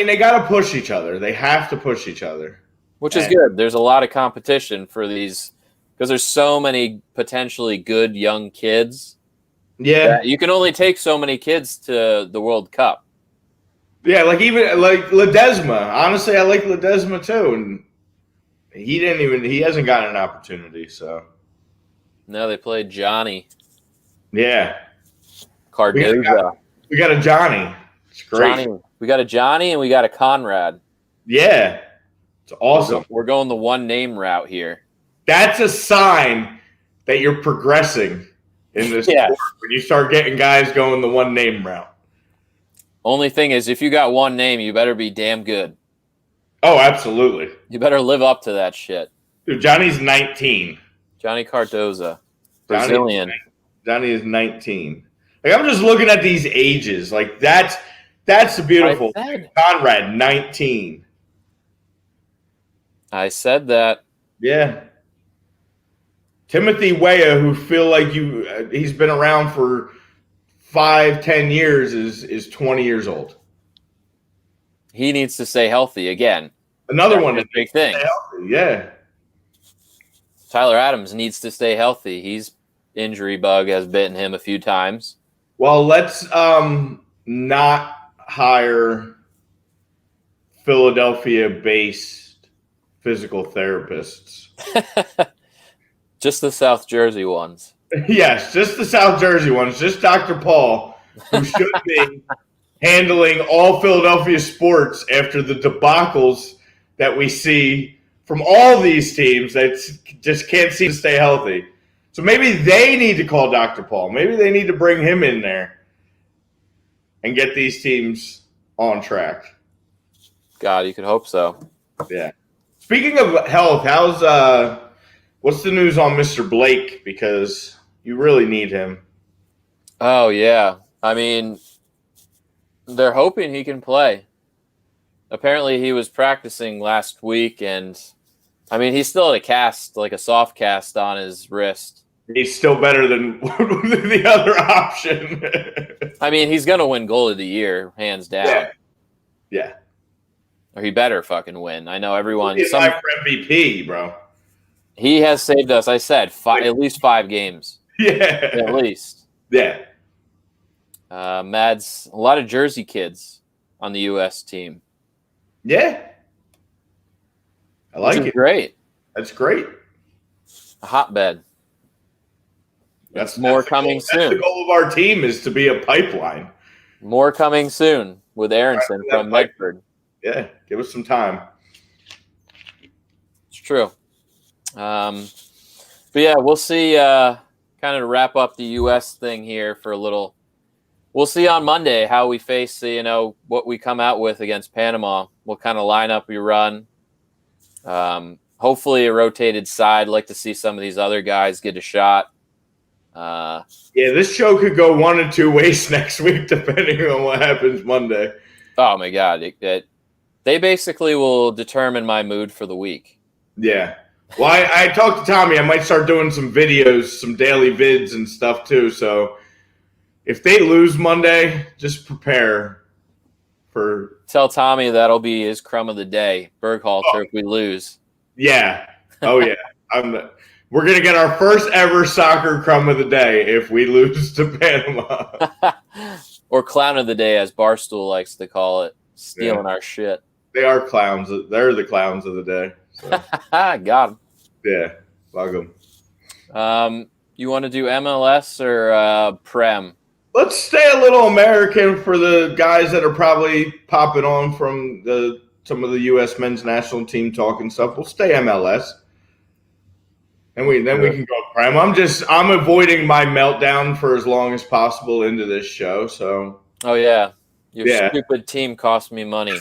they gotta push each other. They have to push each other. Which is good. There's a lot of competition for these because there's so many potentially good young kids. Yeah. You can only take so many kids to the World Cup. Yeah, even Ledesma. Honestly, I like Ledesma too, and he hasn't gotten an opportunity. So no, they played Johnny. Yeah, Cardoza. We got a Johnny. It's great. Johnny. We got a Johnny and we got a Conrad. Yeah, it's awesome. We're going the one name route here. That's a sign that you're progressing in this sport when you start getting guys going the one name route. Only thing is, if you got one name, you better be damn good. Oh, absolutely. You better live up to that shit. Dude, Johnny's 19. Johnny Cardoza. Brazilian. Johnny is 19. I'm just looking at these ages. That's the beautiful thing. Conrad, 19. I said that. Yeah. Timothy Weah, who feel like he's been around for 5-10 years, is 20 years old. He needs to stay healthy again. Another one is a big thing. Yeah. Tyler Adams needs to stay healthy. His injury bug has bitten him a few times. Well, let's not hire Philadelphia-based physical therapists. Just the South Jersey ones. Yes, just the South Jersey ones. Just Dr. Paul, who should be handling all Philadelphia sports after the debacles that we see from all these teams that just can't seem to stay healthy. So maybe they need to call Dr. Paul. Maybe they need to bring him in there and get these teams on track. God, you could hope so. Yeah. Speaking of health, what's the news on Mr. Blake? Because you really need him. Oh, yeah. I mean, they're hoping he can play. Apparently, he was practicing last week, and I mean, he's still at a soft cast on his wrist. He's still better than the other option. I mean, he's going to win goal of the year, hands down. Yeah. Or he better fucking win. I know everyone. He's my MVP, bro. He has saved us, I said, at least 5 games. Yeah. At least. Yeah. Mad's a lot of Jersey kids on the U.S. team. Yeah. I like it. Great. That's great. A hotbed. That's coming soon. That's the goal of our team is to be a pipeline. More coming soon with Aronson from Medford. Yeah, give us some time. It's true. But yeah, we'll see. Kind of to wrap up the U.S. thing here for a little. We'll see on Monday how we face, what we come out with against Panama. What kind of lineup we run. Hopefully a rotated side. Like to see some of these other guys get a shot. Yeah, this show could go one of two ways next week, depending on what happens Monday. Oh my God! They basically will determine my mood for the week. Yeah. Well, I talked to Tommy. I might start doing some videos, some daily vids and stuff too. So if they lose Monday, just prepare for. Tell Tommy that'll be his crumb of the day. Berghalter if we lose. Yeah. Oh yeah. We're gonna get our first ever soccer crumb of the day if we lose to Panama. Or clown of the day, as Barstool likes to call it, stealing our shit. They are clowns. They're the clowns of the day. So. Got them. Yeah, love them. You want to do MLS or Prem? Let's stay a little American for the guys that are probably popping on from some of the U.S. men's national team talk and stuff. We'll stay MLS. And we can go Prem. I'm avoiding my meltdown for as long as possible into this show. So. Oh yeah, your stupid team cost me money.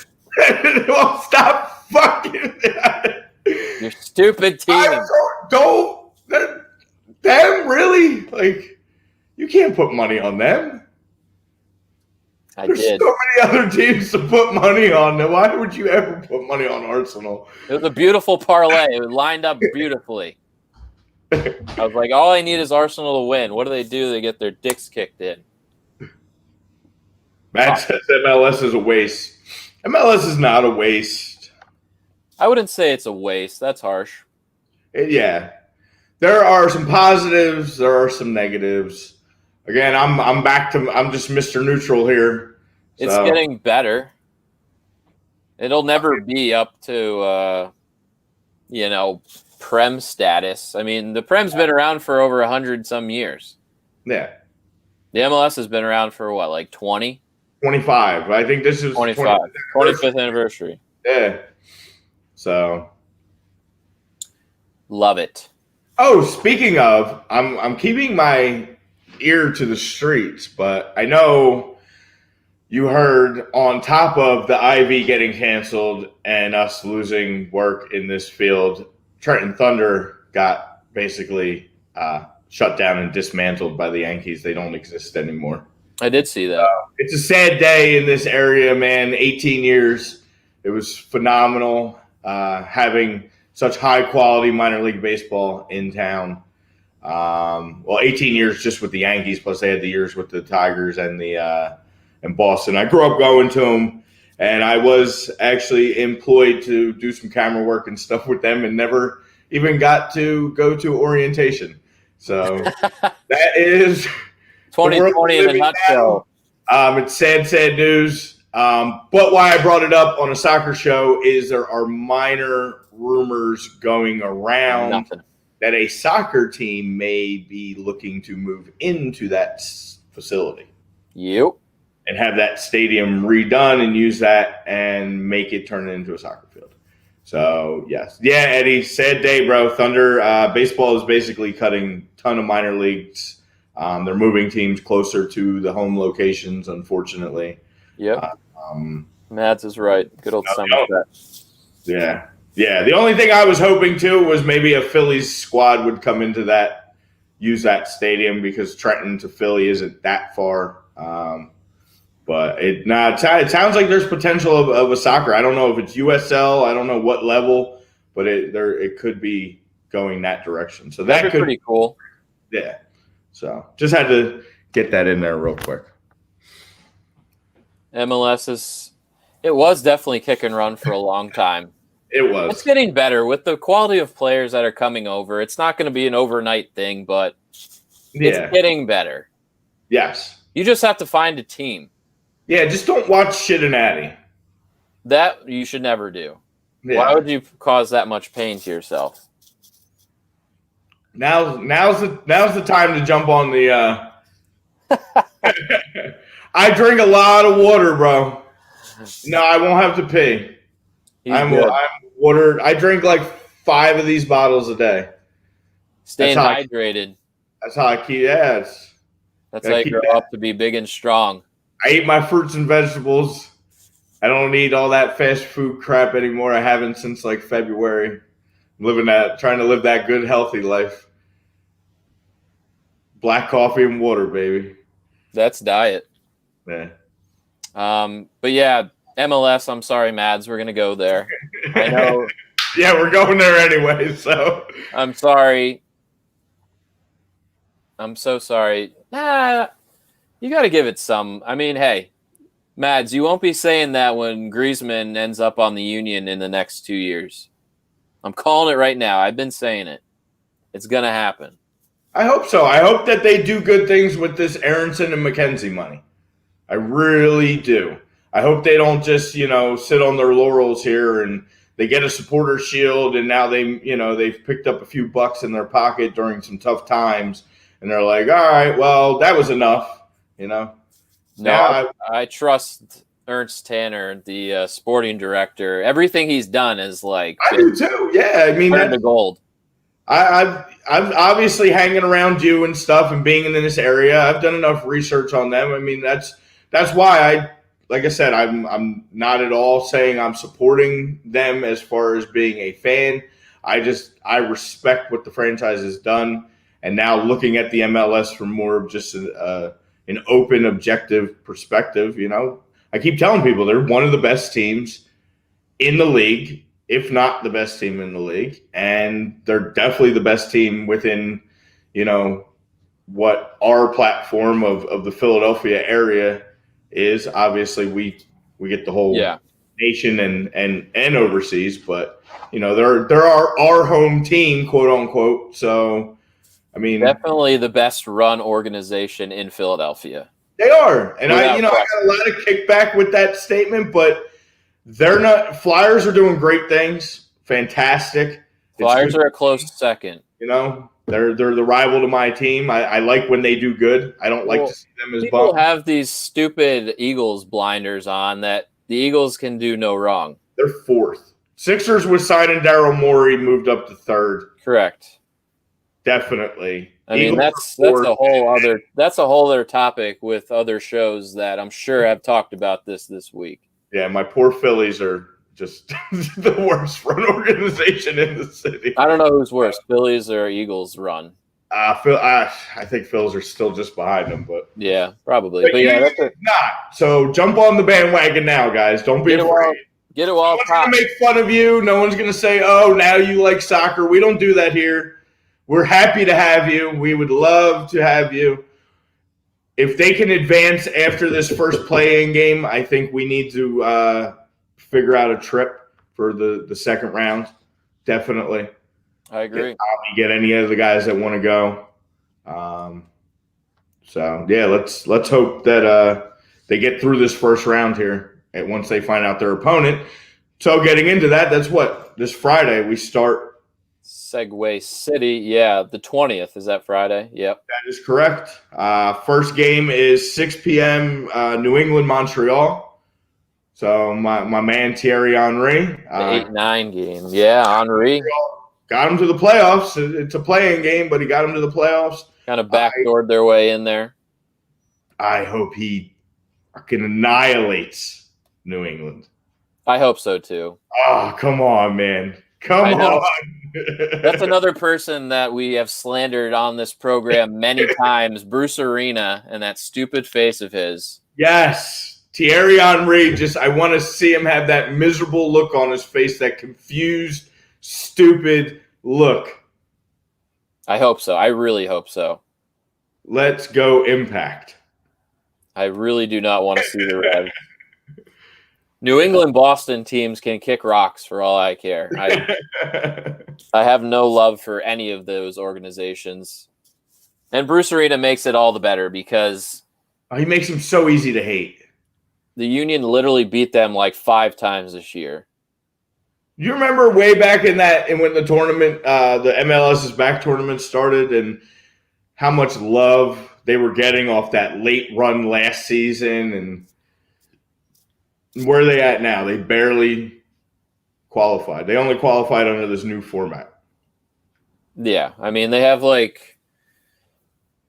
Well, stop fucking. Your stupid team. Don't them really You can't put money on them. There's did. so many other teams to put money on. Why would you ever put money on Arsenal? It was a beautiful parlay. It lined up beautifully. I was like, all I need is Arsenal to win. What do? They get their dicks kicked in. Matt says MLS is a waste. MLS is not a waste. I wouldn't say it's a waste. That's harsh. Yeah. There are some positives. There are some negatives. Again, I'm just Mr. Neutral here. So. It's getting better. It'll never be up to, Prem status. I mean, the Prem's been around for over 100 some years. Yeah. The MLS has been around for what, like 20? 25. I think this is 25. 25th anniversary. Yeah. So. Love it. Oh, speaking of, I'm keeping my ear to the streets, but I know you heard on top of the IV getting canceled and us losing work in this field, Trenton Thunder got basically shut down and dismantled by the Yankees. They don't exist anymore. I did see that. It's a sad day in this area, man. 18 years. It was phenomenal having such high-quality minor league baseball in town. 18 years just with the Yankees, plus they had the years with the Tigers and and Boston. I grew up going to them, and I was actually employed to do some camera work and stuff with them and never even got to go to orientation. So that is 2020 in a nutshell. It's sad news. But why I brought it up on a soccer show is there are minor rumors going around that a soccer team may be looking to move into that facility. Yep. And have that stadium redone and use that and make it turn it into a soccer field. So, yes. Yeah, Eddie, sad day, bro. Thunder, baseball is basically cutting a ton of minor leagues. They're moving teams closer to the home locations, unfortunately. Yep. Mads is right. Good old Somerset. Yeah. Yeah. The only thing I was hoping to was maybe a Phillies squad would come into that, use that stadium because Trenton to Philly isn't that far. But it sounds like there's potential of a soccer. I don't know if it's USL. I don't know what level, but it could be going that direction. So that could be pretty cool. Yeah. So just had to get that in there real quick. MLS it was definitely kick and run for a long time. It was. It's getting better with the quality of players that are coming over. It's not going to be an overnight thing, but it's getting better. Yes. You just have to find a team. Yeah, just don't watch Cincinnati. That you should never do. Yeah. Why would you cause that much pain to yourself? Now's the time to jump on the I drink a lot of water, bro. No, I won't have to pee. I'm water. I drink like 5 of these bottles a day. Staying hydrated. That's how I keep. Yeah, that's how you grow up to be big and strong. I eat my fruits and vegetables. I don't eat all that fast food crap anymore. I haven't since like February. I'm trying to live that good, healthy life. Black coffee and water, baby. That's diet. Yeah. But yeah, MLS. I'm sorry, Mads. We're gonna go there. I know. Yeah, we're going there anyway. So I'm sorry. I'm so sorry. You got to give it some. I mean, hey, Mads, you won't be saying that when Griezmann ends up on the Union in the next 2 years. I'm calling it right now. I've been saying it. It's going to happen. I hope so. I hope that they do good things with this Aronson and McKenzie money. I really do. I hope they don't just, sit on their laurels here and they get a supporter shield and now they've picked up a few bucks in their pocket during some tough times and they're like, all right, well, that was enough. No, I trust Ernst Tanner, the sporting director. Everything he's done is like I do too. Yeah, I mean the gold. I've obviously hanging around you and stuff and being in this area. I've done enough research on them. I mean that's why like I said, I'm not at all saying I'm supporting them as far as being a fan. I respect what the franchise has done. and now looking at the MLS from more of just an open, objective perspective, I keep telling people they're one of the best teams in the league, if not the best team in the league, and they're definitely the best team within, what our platform of the Philadelphia area is. Obviously, we get the whole nation and overseas, but they're our home team, quote unquote. So, I mean, definitely the best run organization in Philadelphia. They are, and I got a lot of kickback with that statement, but they're not. Flyers are doing great things, fantastic. Flyers are a close second. They're the rival to my team. I like when they do good. I don't like to see them as people bummed. have these stupid Eagles blinders on that the Eagles can do no wrong. They're fourth. Sixers with signing Daryl Morey moved up to third. Correct. Definitely. I mean, that's a whole other topic with other shows that I'm sure have talked about this week. Yeah, my poor Phillies are just the worst run organization in the city. I don't know who's worse, Phillies or Eagles run. I think Phillies are still just behind them, but yeah, probably. But yeah, that's not. So jump on the bandwagon now, guys. Don't be afraid. Get it while no one's gonna make fun of you. No one's gonna say, "Oh, now you like soccer." We don't do that here. We're happy to have you. We would love to have you. If they can advance after this first play-in game, I think we need to figure out a trip for the second round. Definitely. I agree. Get any of the guys that want to go. So yeah, let's hope that they get through this first round here, and once they find out their opponent. So getting into that, that's what this Friday we start. Segway City, yeah, the 20th. Is that Friday? Yep. That is correct. First game is 6 p.m. New England, Montreal. So my man Thierry Henry. The 8-9 game. Yeah, Henry. Got him to the playoffs. It's a play-in game, but he got him to the playoffs. Kind of backdoored their way in there. I hope he fucking annihilates New England. I hope so, too. Oh, come on, man. Come on. That's another person that we have slandered on this program many times, Bruce Arena, and that stupid face of his. Yes. Thierry Henry, I want to see him have that miserable look on his face, that confused, stupid look. I hope so. I really hope so. Let's go Impact. I really do not want to see the Reds. New England, Boston teams can kick rocks for all I care. I have no love for any of those organizations. And Bruce Arena makes it all the better because he makes them so easy to hate. The Union literally beat them like 5 times this year. You remember way back in when the tournament, the MLS's back tournament started, and how much love they were getting off that late run last season, and where are they at now? They barely qualified. They only qualified under this new format. Yeah, I mean, they have like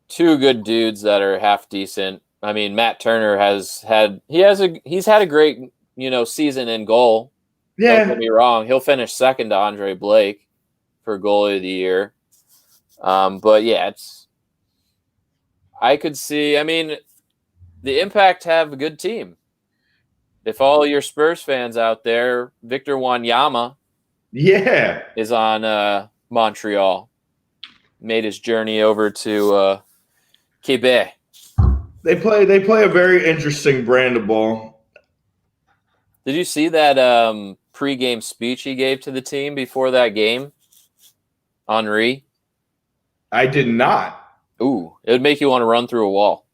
2 good dudes that are half decent. I mean, Matt Turner he's had a great, season in goal. Yeah. Don't get me wrong. He'll finish second to Andre Blake for goalie of the year. But yeah, I could see, the Impact have a good team. If all your Spurs fans out there, Victor Wanyama is on Montreal. Made his journey over to Quebec. They play a very interesting brand of ball. Did you see that pregame speech he gave to the team before that game? Henry? I did not. Ooh, it would make you want to run through a wall.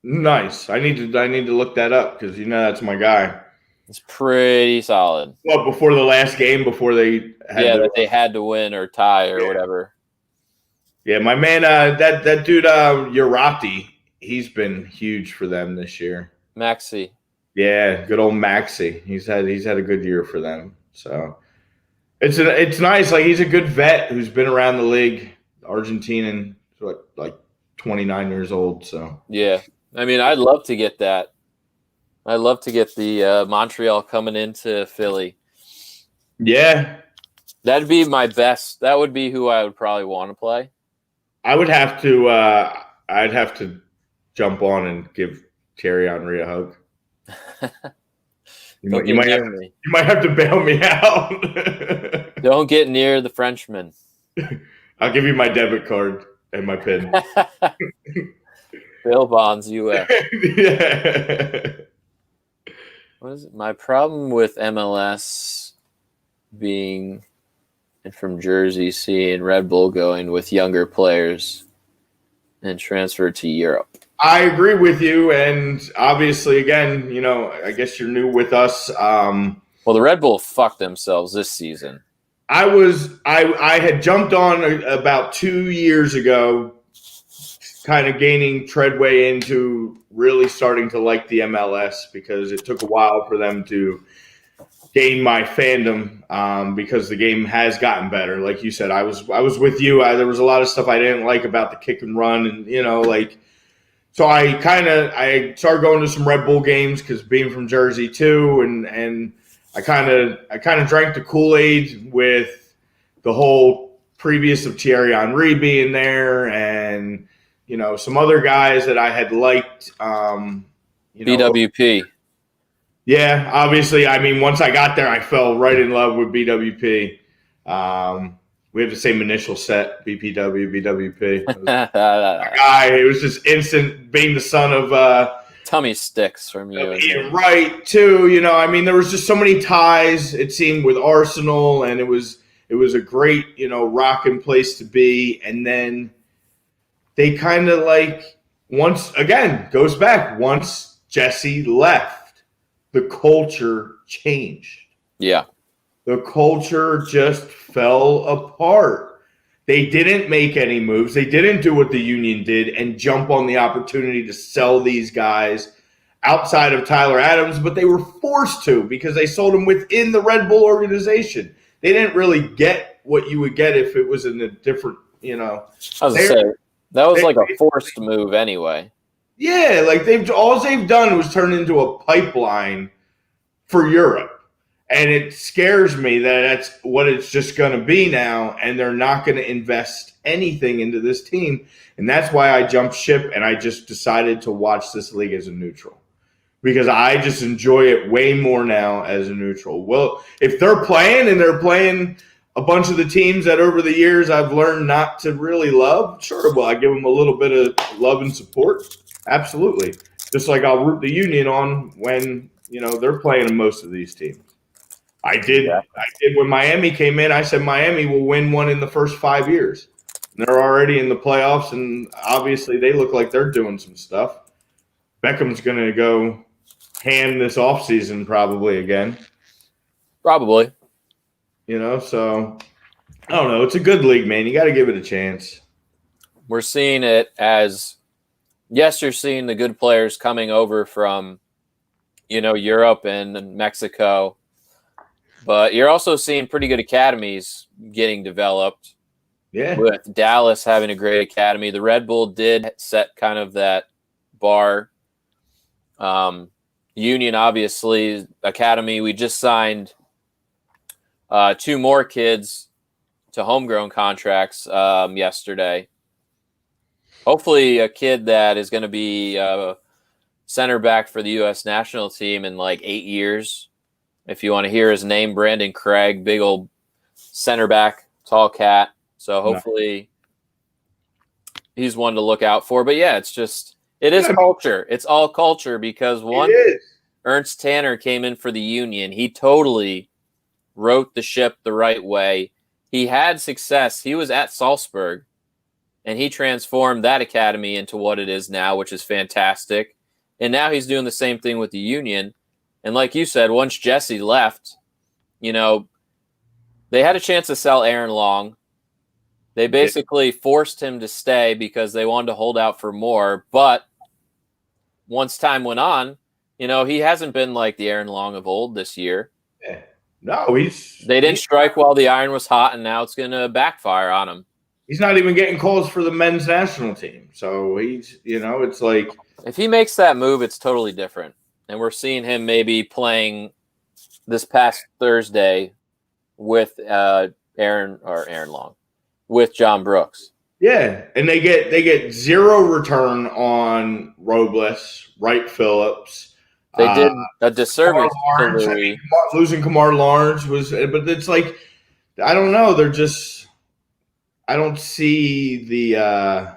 Nice. I need to look that up because that's my guy. It's pretty solid. Well, before the last game, before they had to win or tie or whatever. Yeah, my man, that dude Urati, he's been huge for them this year. Maxi. Yeah, good old Maxi. He's had a good year for them. So it's nice. Like, he's a good vet who's been around the league, Argentinian, like 29 years old. So yeah. I'd love to get that. I'd love to get the Montreal coming into Philly. Yeah. That'd be my best. That would be who I would probably want to play. I would have to. I'd have to jump on and give Thierry Henry a hug. Don't get near me. You might have to bail me out. Don't get near the Frenchman. I'll give you my debit card and my PIN. Bill Bonds, US. Yeah. What is it? My problem with MLS being and from Jersey, seeing Red Bull going with younger players and transfer to Europe. I agree with you, and obviously, again, I guess you're new with us. Well, the Red Bull fucked themselves this season. I had jumped on about 2 years ago, kind of gaining treadway into really starting to like the MLS because it took a while for them to gain my fandom because the game has gotten better. Like you said, I was with you. There was a lot of stuff I didn't like about the kick and run, and so I started going to some Red Bull games because being from Jersey too, and I kind of drank the Kool-Aid with the whole previous of Thierry Henry being there, and some other guys that I had liked. BWP. Yeah, obviously. I mean, once I got there, I fell right in love with BWP. We have the same initial set, BPW, BWP. It was just instant being the son of tummy sticks from you. Right, too. I mean, there was just so many ties, it seemed, with Arsenal, and it was a great, rocking place to be. And then they kind of once Jesse left, the culture changed. Yeah. The culture just fell apart. They didn't make any moves. They didn't do what the Union did and jump on the opportunity to sell these guys outside of Tyler Adams, but they were forced to because they sold them within the Red Bull organization. They didn't really get what you would get if it was in a different, I was going to say, that was like a forced move anyway. Yeah, all they've done was turn into a pipeline for Europe. And it scares me that that's what it's just going to be now, and they're not going to invest anything into this team. And that's why I jumped ship, and I just decided to watch this league as a neutral because I just enjoy it way more now as a neutral. Well, if they're playing and they're playing a bunch of the teams that over the years I've learned not to really love, sure, well, I give them a little bit of love and support. Absolutely. Just like I'll root the Union on when, they're playing in most of these teams. I did when Miami came in. I said Miami will win one in the first 5 years. And they're already in the playoffs, and obviously they look like they're doing some stuff. Beckham's going to go ham this offseason probably again. Probably. So I don't know. It's a good league, man. You got to give it a chance. We're seeing it as, yes, you're seeing the good players coming over from, Europe and Mexico. But you're also seeing pretty good academies getting developed. Yeah. With Dallas having a great academy. The Red Bull did set kind of that bar. Union, obviously, academy. We just signed 2 more kids to homegrown contracts yesterday. Hopefully a kid that is going to be center back for the U.S. national team in 8 years. If you want to hear his name, Brandon Craig, big old center back, tall cat. So hopefully he's one to look out for. But yeah, it is culture. It's all culture because Ernst Tanner came in for the Union. He totally wrote the ship the right way. He had success. He was at Salzburg, and he transformed that academy into what it is now, which is fantastic. And now he's doing the same thing with the Union. And like you said, once Jesse left, they had a chance to sell Aaron Long. They basically forced him to stay because they wanted to hold out for more. But once time went on, he hasn't been like the Aaron Long of old this year. Yeah. No, they didn't strike while the iron was hot, and now it's going to backfire on him. He's not even getting calls for the men's national team. So he's, it's like if he makes that move, it's totally different. And we're seeing him maybe playing this past Thursday with Aaron Long, with John Brooks. Yeah, and they get zero return on Robles, Wright Phillips. They did a Kamar disservice to Lawrence. I Louis. mean, losing Kamar Lawrence was, but it's like I don't know. They're just I don't see the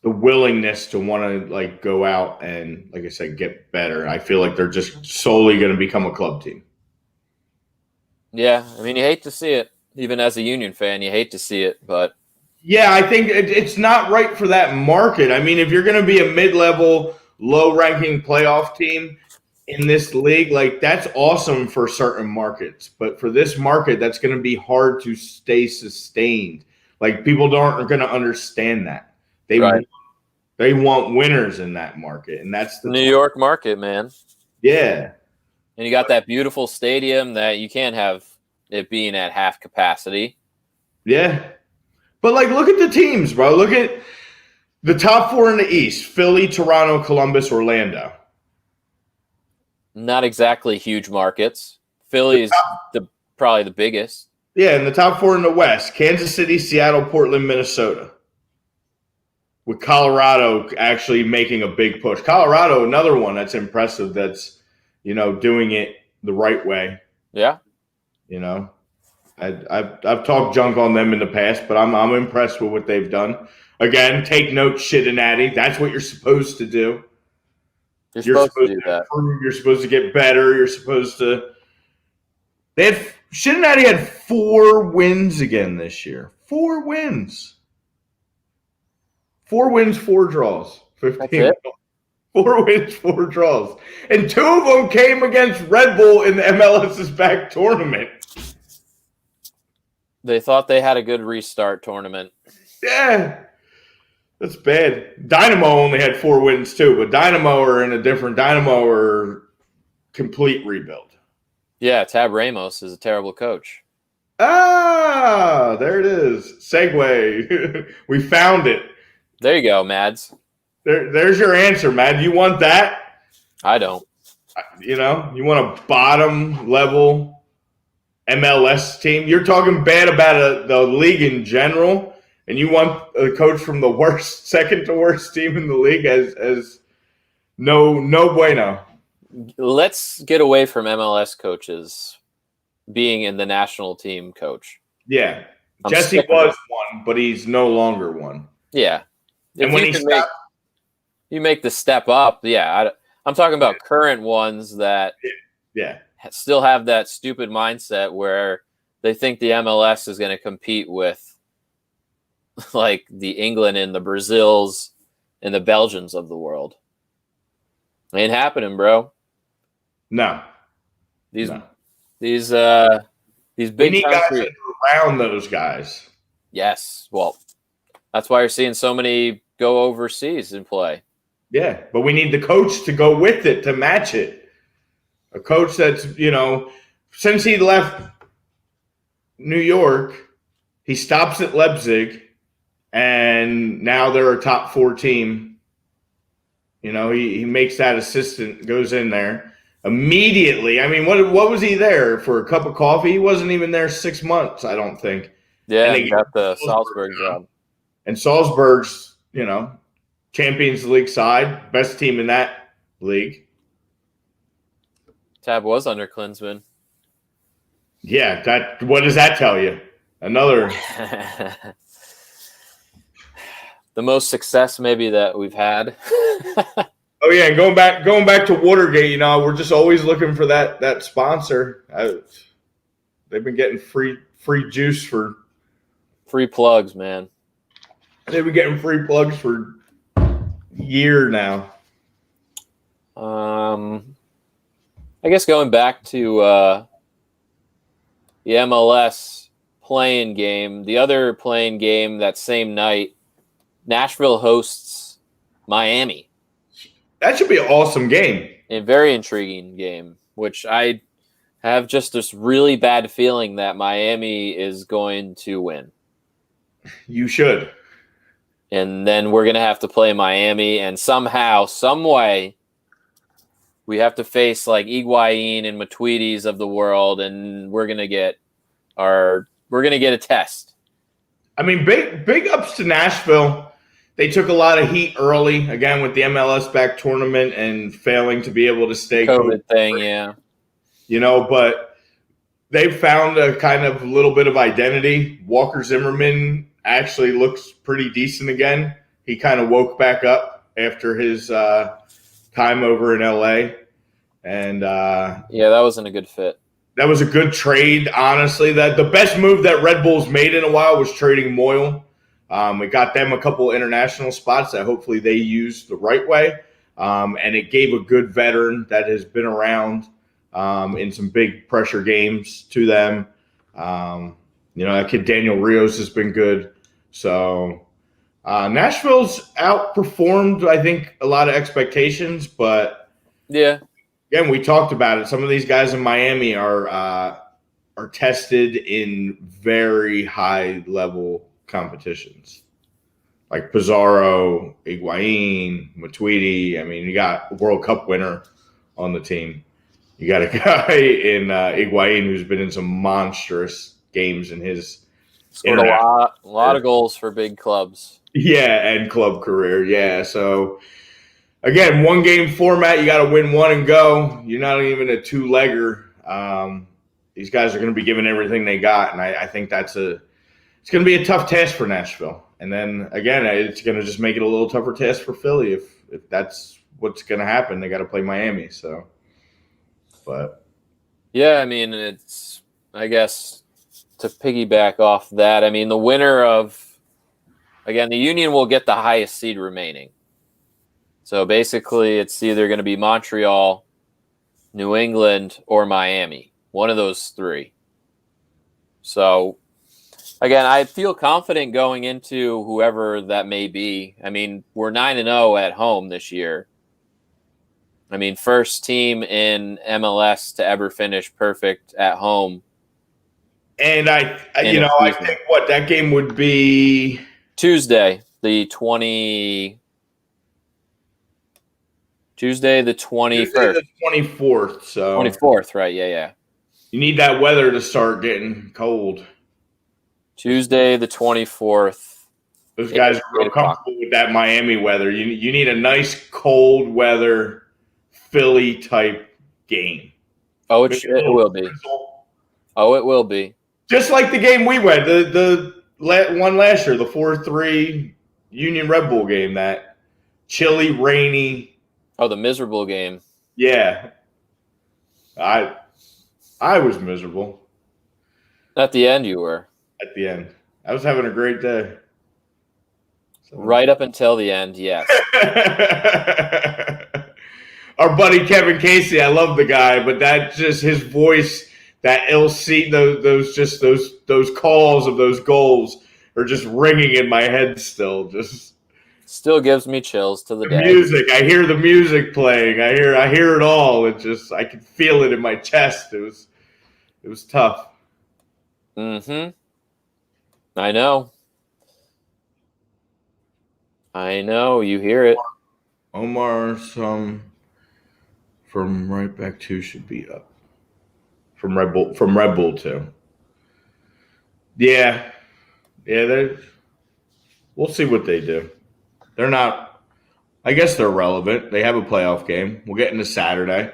willingness to want to like go out and, like I said, get better. I feel like they're just solely going to become a club team. Yeah, I mean, you hate to see it. Even as a Union fan, you hate to see it, but Yeah, I think it's not right for that market. I mean, if you're going to be a mid-level, low-ranking playoff team in this league, like that's awesome for certain markets. But for this market, that's going to be hard to stay sustained. Like people aren't going to understand that. right. They want winners in that market, and that's the New York market, man. Yeah. And you got that beautiful stadium that you can't have it being at half capacity. Yeah. But like look at the teams, bro. Look at the top four in the East: Philly, Toronto, Columbus, Orlando. Not exactly huge markets. Philly is probably the biggest. Yeah, and the top four in the West: Kansas City, Seattle, Portland, Minnesota. With Colorado actually making a big push. Colorado, another one that's impressive. That's doing it the right way. Yeah. I've talked junk on them in the past, but I'm impressed with what they've done. Again, take note, Cincinnati. That's what you're supposed to do. You're supposed to do to that. improve. You're supposed to get better. You're supposed to. Cincinnati had 4 wins again this year. 4 wins. 4 wins, 4 draws. 15. That's it? 4 wins, 4 draws. And 2 of them came against Red Bull in the MLS's back tournament. They thought they had a good restart tournament. Yeah. That's bad. Dynamo only had 4 wins too, but Dynamo are complete rebuild. Yeah, Tab Ramos is a terrible coach. Ah, there it is. Segue. We found it. There you go, Mads. There's your answer, Matt. You want that? I don't. You want a bottom level MLS team. You're talking bad about the league in general, and you want a coach from the second to worst team in the league as no bueno. Let's get away from MLS coaches being in the national team coach. Yeah. Jesse was one, but he's no longer one. Yeah. And when you make the step up, yeah. I'm talking about current ones that still have that stupid mindset where they think the MLS is going to compete with like the England and the Brazils and the Belgians of the world. Ain't happening, bro. No. These big we need countries guys around those guys. Yes. Well, that's why you're seeing so many go overseas and play. Yeah, but we need the coach to go with it, to match it. A coach that's, since he left New York, he stops at Leipzig, and now they're a top 4 team. He makes that assistant, goes in there immediately. I mean, what was he there for, a cup of coffee? He wasn't even there 6 months, I don't think. Yeah, he got the Salzburg job. And Salzburg's, Champions League side, best team in that league. Tab was under Klinsmann. Yeah, what does that tell you? Another the most success maybe that we've had. Oh yeah, and going back to Watergate, we're just always looking for that sponsor. They've been getting free juice for free plugs, man. They've been getting free plugs for a year now. I guess going back to the MLS playing game, the other playing game that same night, Nashville hosts Miami. That should be an awesome game. A very intriguing game, which I have just this really bad feeling that Miami is going to win. You should. And then we're going to have to play Miami, and somehow, some way, we have to face like Higuain and Matuides of the world, and we're going to get a test. I mean, big ups to Nashville. They took a lot of heat early, again, with the MLS back tournament and failing to be able to stay COVID thing, yeah. But they've found a kind of little bit of identity. Walker Zimmerman actually looks pretty decent again. He kind of woke back up after his time over in LA. And yeah, that wasn't a good fit. That was a good trade, honestly. That the best move that Red Bulls made in a while was trading Moyle. We got them a couple international spots that hopefully they use the right way. And it gave a good veteran that has been around in some big pressure games to them. That kid Daniel Rios has been good. So Nashville's outperformed, I think, a lot of expectations. But yeah, again, we talked about it. Some of these guys in Miami are tested in very high level competitions, like Pizarro, Higuain, Matuidi. I mean, you got a World Cup winner on the team. You got a guy in Higuain who's been in some monstrous games in his scored a lot of goals for big clubs. Yeah, and club career. Yeah, so again, one game format. You got to win one and go. You're not even a two-legger. These guys are going to be giving everything they got, and I think it's going to be a tough task for Nashville. And then again, it's going to just make it a little tougher task for Philly if that's what's going to happen. They got to play Miami. So, but yeah, I mean, it's, I guess, to piggyback off that. I mean, the winner of, again, the Union will get the highest seed remaining. So basically, it's either going to be Montreal, New England, or Miami. One of those three. So, again, I feel confident going into whoever that may be. I mean, we're 9-0 at home this year. I mean, first team in MLS to ever finish perfect at home. And I think what that game would be Tuesday the 21st. Tuesday the 24th. So 24th, right? Yeah. You need that weather to start getting cold. Tuesday the 24th. Those guys are real comfortable with that Miami weather. You need a nice cold weather Philly type game. Oh, it will be. Oh, it will be. Just like the game we went, the one last year, the 4-3 Union Red Bull game, that chilly, rainy. Oh, the miserable game. Yeah. I was miserable. At the end, you were. At the end. I was having a great day. So. Right up until the end, yes. Our buddy Kevin Casey, I love the guy, but that just his voice, that LC, those calls of those goals are just ringing in my head still. Just still gives me chills to the day. Music, I hear the music playing. I hear it all. It just I could feel it in my chest. It was tough. Mm-hmm. I know. You hear it. Omar, from right back 2 should be up. From Red Bull 2. Yeah. We'll see what they do. They're not. I guess they're relevant. They have a playoff game. We'll get into Saturday.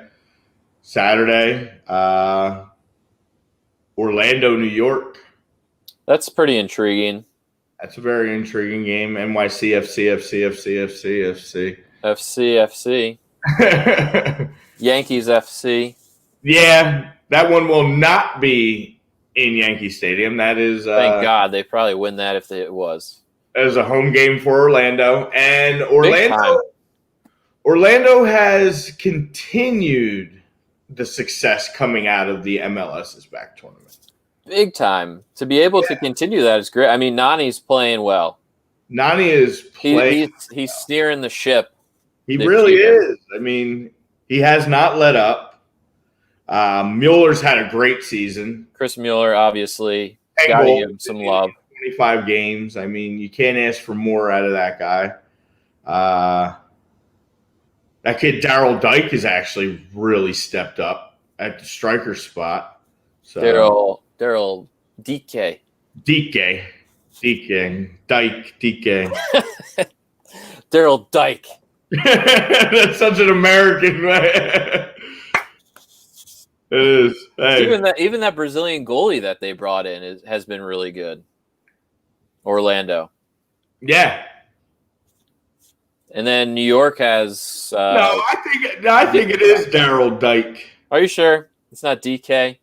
Orlando, New York. That's pretty intriguing. That's a very intriguing game. NYC, FC. Yankees FC. Yeah, that one will not be in Yankee Stadium. That is thank God. They probably win that if it was. That is a home game for Orlando. And Orlando has continued the success coming out of the MLS's back tournament. Big time. To be able to continue that is great. I mean, Nani's playing well. Nani is playing. He's steering the ship. He really is. I mean, he has not let up. Mueller's had a great season. Chris Mueller, obviously, got to give him some love. 25 games. I mean, you can't ask for more out of that guy. That kid Daryl Dike has actually really stepped up at the striker spot. So Daryl DK. DK. Daryl Dyke. That's such an American way. It is. Hey. Even that Brazilian goalie that they brought in has been really good. Orlando. Yeah. And then New York has. No, I think it is Daryl Dyke. Are you sure it's not DK?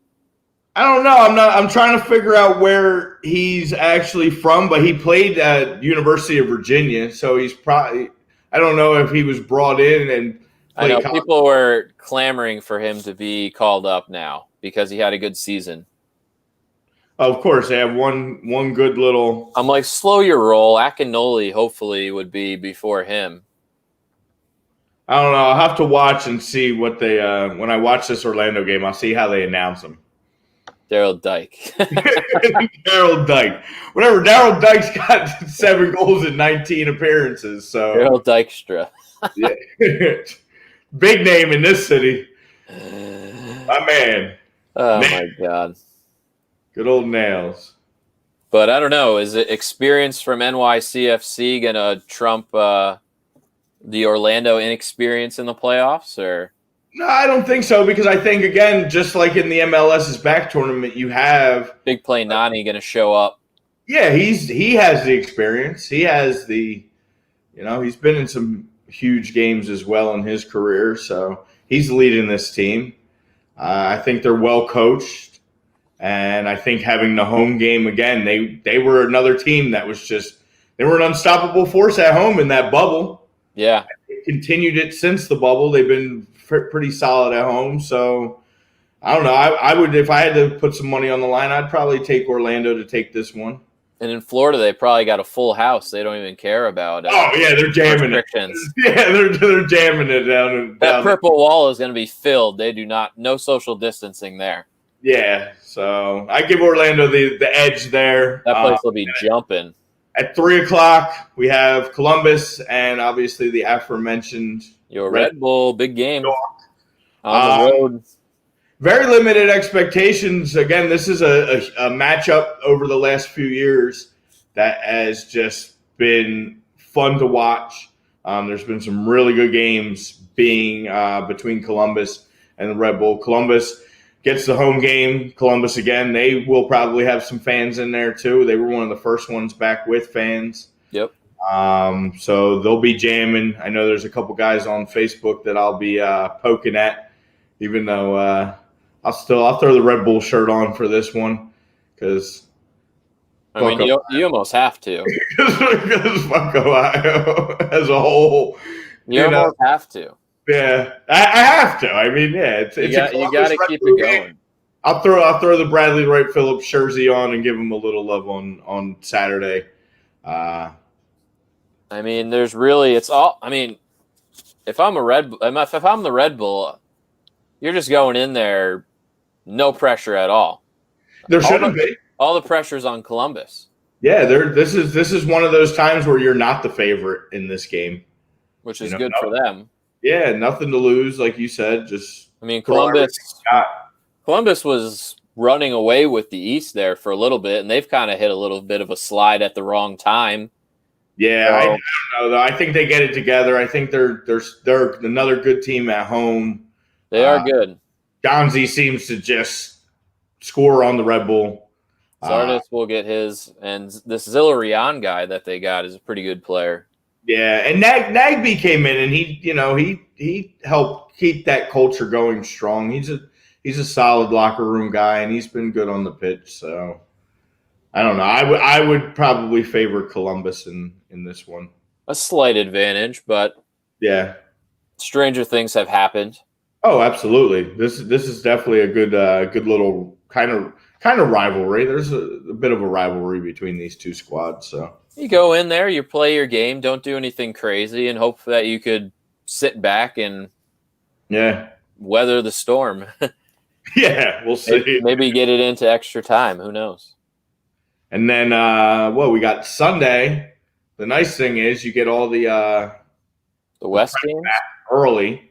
I don't know. I'm trying to figure out where he's actually from, but he played at University of Virginia, so he's probably. I don't know if he was brought in and. I know people were clamoring for him to be called up now because he had a good season. Of course, they have one good little. I'm like, slow your roll. Akinole hopefully would be before him. I don't know. I'll have to watch and see what they. When I watch this Orlando game, I'll see how they announce him. Daryl Dyke. Daryl Dyke. Whatever. Daryl Dyke's got 7 goals in 19 appearances. So Daryl Dykstra. Yeah. Big name in this city. My man. Oh, my God. Good old Nails. But I don't know. Is it experience from NYCFC going to trump the Orlando inexperience in the playoffs? Or no, I don't think so, because I think, again, just like in the MLS's back tournament, you have Big Play Nani going to show up. Yeah, he has the experience. He has the, he's been in some huge games as well in his career, so he's leading this team. I think they're well coached, and I think having the home game again, they were another team that was they were an unstoppable force at home in that bubble. Yeah, they continued it since the bubble. They've been pretty solid at home, so I don't know. I would, if I had to put some money on the line, I'd probably take Orlando to take this one. And in Florida, they probably got a full house. They don't even care about they're jamming it. Yeah, they're jamming it down. That purple wall is going to be filled. They do no social distancing there. Yeah, so I give Orlando the edge there. That place will be jumping. At 3:00, we have Columbus and obviously the aforementioned Your Red Bull, big game on the road. Very limited expectations. Again, this is a matchup over the last few years that has just been fun to watch. There's been some really good games being between Columbus and the Red Bull. Columbus gets the home game. Columbus, again, they will probably have some fans in there too. They were one of the first ones back with fans. Yep. So they'll be jamming. I know there's a couple guys on Facebook that I'll be poking at, even though I'll throw the Red Bull shirt on for this one, because you almost have to. Because fuck Ohio as a whole. You almost have to. Yeah, I have to. I mean, yeah, it's you got to keep it going. I'll throw the Bradley Wright Phillips jersey on and give him a little love on Saturday. I mean, there's really if I'm the Red Bull, you're just going in there. No pressure at all. There shouldn't be. All the pressure's on Columbus. Yeah, this is one of those times where you're not the favorite in this game, which is good for them. Yeah, nothing to lose, like you said. Columbus was running away with the East there for a little bit, and they've kind of hit a little bit of a slide at the wrong time. Yeah, I don't know though. I think they get it together. I think they're another good team at home. They are good. Gonzi seems to just score on the Red Bull. Zardes will get his, and this Zillarian guy that they got is a pretty good player. Yeah, and Nagby came in and he helped keep that culture going strong. He's a solid locker room guy, and he's been good on the pitch. So I don't know. I would probably favor Columbus in this one. A slight advantage, but yeah, stranger things have happened. Oh, absolutely. This is definitely a good little kind of rivalry. There's a bit of a rivalry between these two squads. So you go in there, you play your game, don't do anything crazy, and hope that you could sit back and weather the storm. Yeah, we'll see. Maybe get it into extra time. Who knows? And then we got Sunday. The nice thing is you get all the West games early.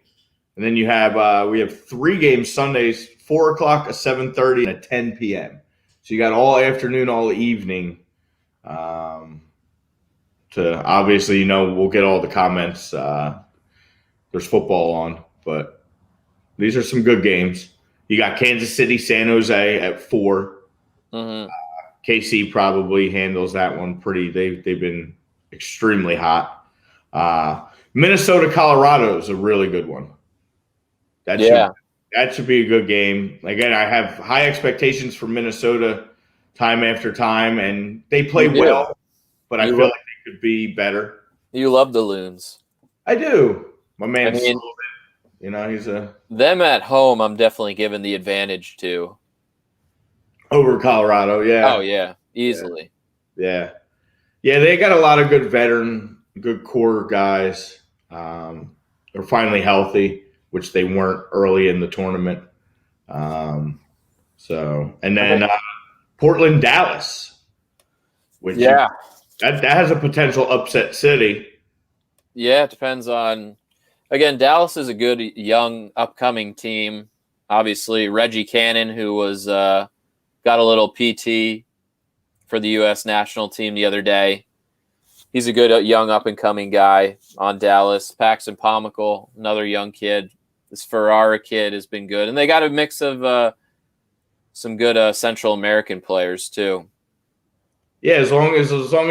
And then you have we have 3 games Sundays, 4:00, a 7:30, and a 10 p.m. So you got all afternoon, all evening To obviously, we'll get all the comments. There's football on, but these are some good games. You got Kansas City, San Jose at 4. Mm-hmm. KC probably handles that one pretty. They've been extremely hot. Minnesota, Colorado is a really good one. That should be a good game. Again, I have high expectations for Minnesota time after time, and they play well, but I feel like they could be better. You love the Loons. I do. My man's he's them at home. I'm definitely giving the advantage to over Colorado. Yeah. Oh yeah, easily. Yeah. They got a lot of good veteran, good core guys. They're finally healthy, which they weren't early in the tournament. And then Portland, Dallas, which that has a potential upset city. Yeah, it depends on. Again, Dallas is a good young upcoming team. Obviously, Reggie Cannon, who was got a little PT for the U.S. national team the other day. He's a good young up-and-coming guy on Dallas. Paxton Pomykal, another young kid. This Ferrara kid has been good. And they got a mix of some good Central American players, too. Yeah, as long as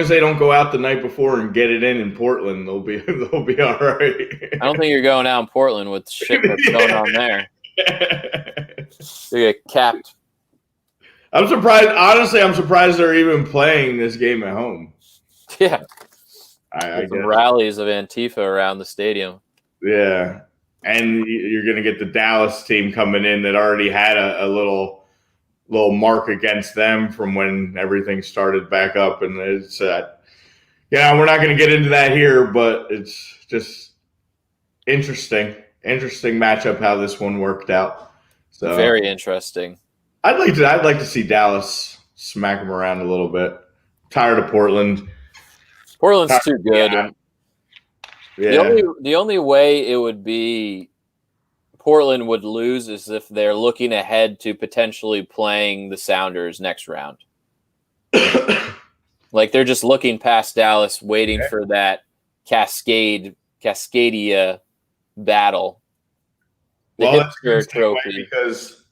they don't go out the night before and get it in Portland, they'll be all right. I don't think you're going out in Portland with shit that's going on there. They get capped. I'm surprised. Honestly, I'm surprised they're even playing this game at home. Yeah. I guess. Some rallies of Antifa around the stadium. Yeah. And you're going to get the Dallas team coming in that already had a little mark against them from when everything started back up. And it's, we're not going to get into that here, but it's just interesting matchup how this one worked out. So very interesting. I'd like to see Dallas smack them around a little bit. Tired of Portland. Portland's too good. Yeah. The only way it would be Portland would lose is if they're looking ahead to potentially playing the Sounders next round. Like they're just looking past Dallas, waiting for that Cascadia battle. The Hipster trophy. Because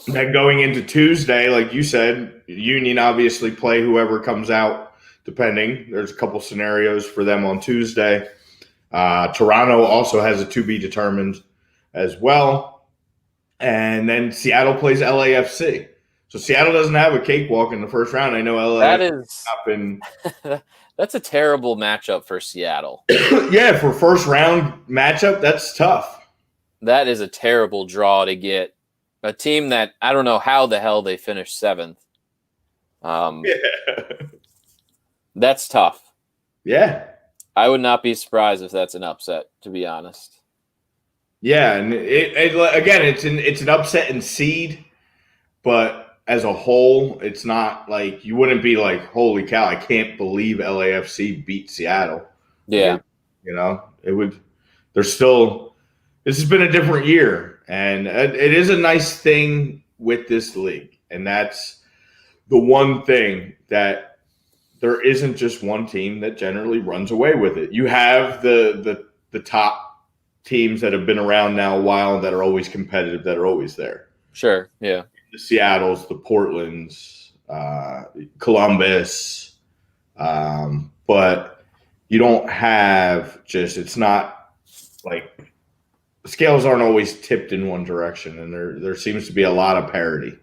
then going into Tuesday, like you said, Union obviously play whoever comes out. Depending, there's a couple scenarios for them on Tuesday. Toronto also has a to be determined as well, and then Seattle plays LAFC. So Seattle doesn't have a cakewalk in the first round. I know LAFC that's a terrible matchup for Seattle. Yeah, for first round matchup, that's tough. That is a terrible draw to get a team that I don't know how the hell they finished 7th. That's tough. Yeah. I would not be surprised if that's an upset, to be honest. Yeah, and again, it's an upset in seed, but as a whole, it's not like you wouldn't be like, holy cow, I can't believe LAFC beat Seattle. Yeah. It would. There's still. This has been a different year, and it is a nice thing with this league, and that's the one thing that. There isn't just one team that generally runs away with it. You have the top teams that have been around now a while that are always competitive, that are always there. Sure, yeah. The Seattles, the Portlands, Columbus. But you don't have it's not like the scales aren't always tipped in one direction, and there seems to be a lot of parity.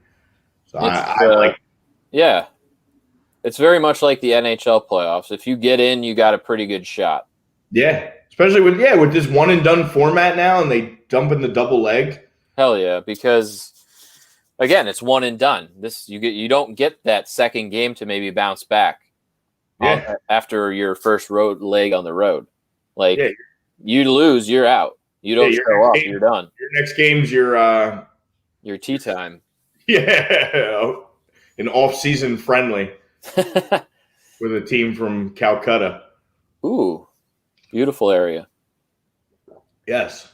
So I like. Yeah. It's very much like the NHL playoffs. If you get in, you got a pretty good shot. Yeah, especially with this one and done format now, and they dump in the double leg. Hell yeah, because again, it's one and done. You don't get that second game to maybe bounce back. Yeah. After your first road leg on the road, you lose, you're out. You don't show up, you're done. Your next game's your tea time. Yeah, an off-season friendly. With a team from Calcutta. Ooh, beautiful area. Yes.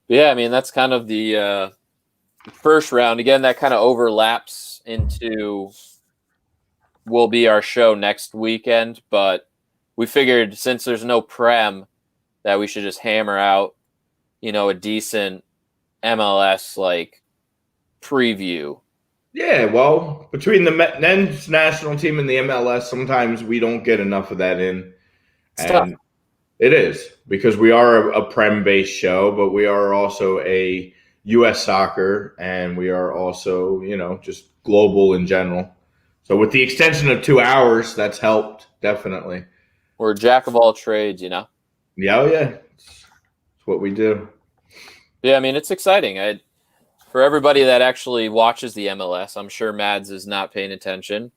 Yeah, I mean, that's kind of the first round. Again, that kind of overlaps into will be our show next weekend, but we figured since there's no Prem that we should just hammer out, a decent MLS preview. Yeah, well, between the men's national team and the MLS, sometimes we don't get enough of that in. It's tough. It is, because we are a Prem-based show, but we are also a U.S. soccer, and we are also, just global in general. So with the extension of 2 hours, that's helped, definitely. We're a jack of all trades, Yeah, oh yeah. It's what we do. Yeah, I mean, it's exciting. For everybody that actually watches the MLS, I'm sure Mads is not paying attention.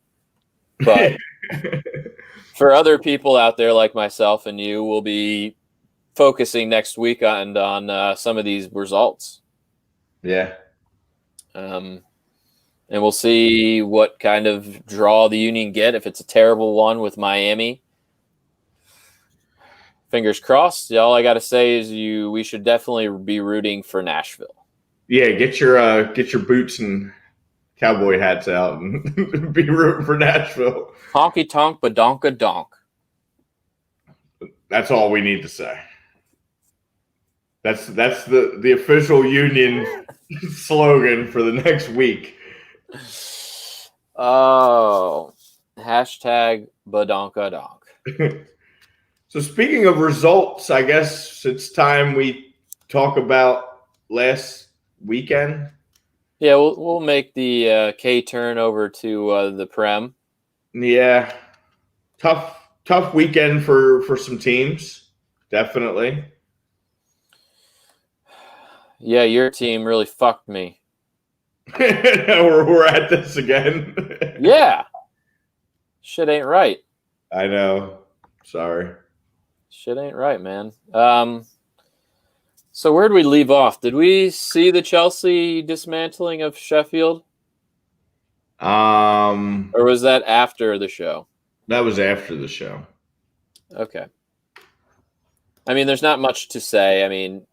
But for other people out there like myself and you, we'll be focusing next week on some of these results. Yeah. And we'll see what kind of draw the Union get. If it's a terrible one with Miami, fingers crossed. All I got to say is we should definitely be rooting for Nashville. Yeah, get your boots and cowboy hats out and be rooting for Nashville. Honky tonk, badonka donk. That's all we need to say. That's the official Union slogan for the next week. Oh, hashtag badonka donk. So speaking of results, I guess it's time we talk about last weekend. Yeah, we'll make the K turn over to the Prem. Yeah, tough weekend for some teams, definitely. Yeah, your team really fucked me. we're at this again. Yeah, shit ain't right. I know. Sorry. Shit ain't right, man. So where'd we leave off? Did we see the Chelsea dismantling of Sheffield? Or was that after the show? That was after the show. Okay. I mean, there's not much to say. I mean,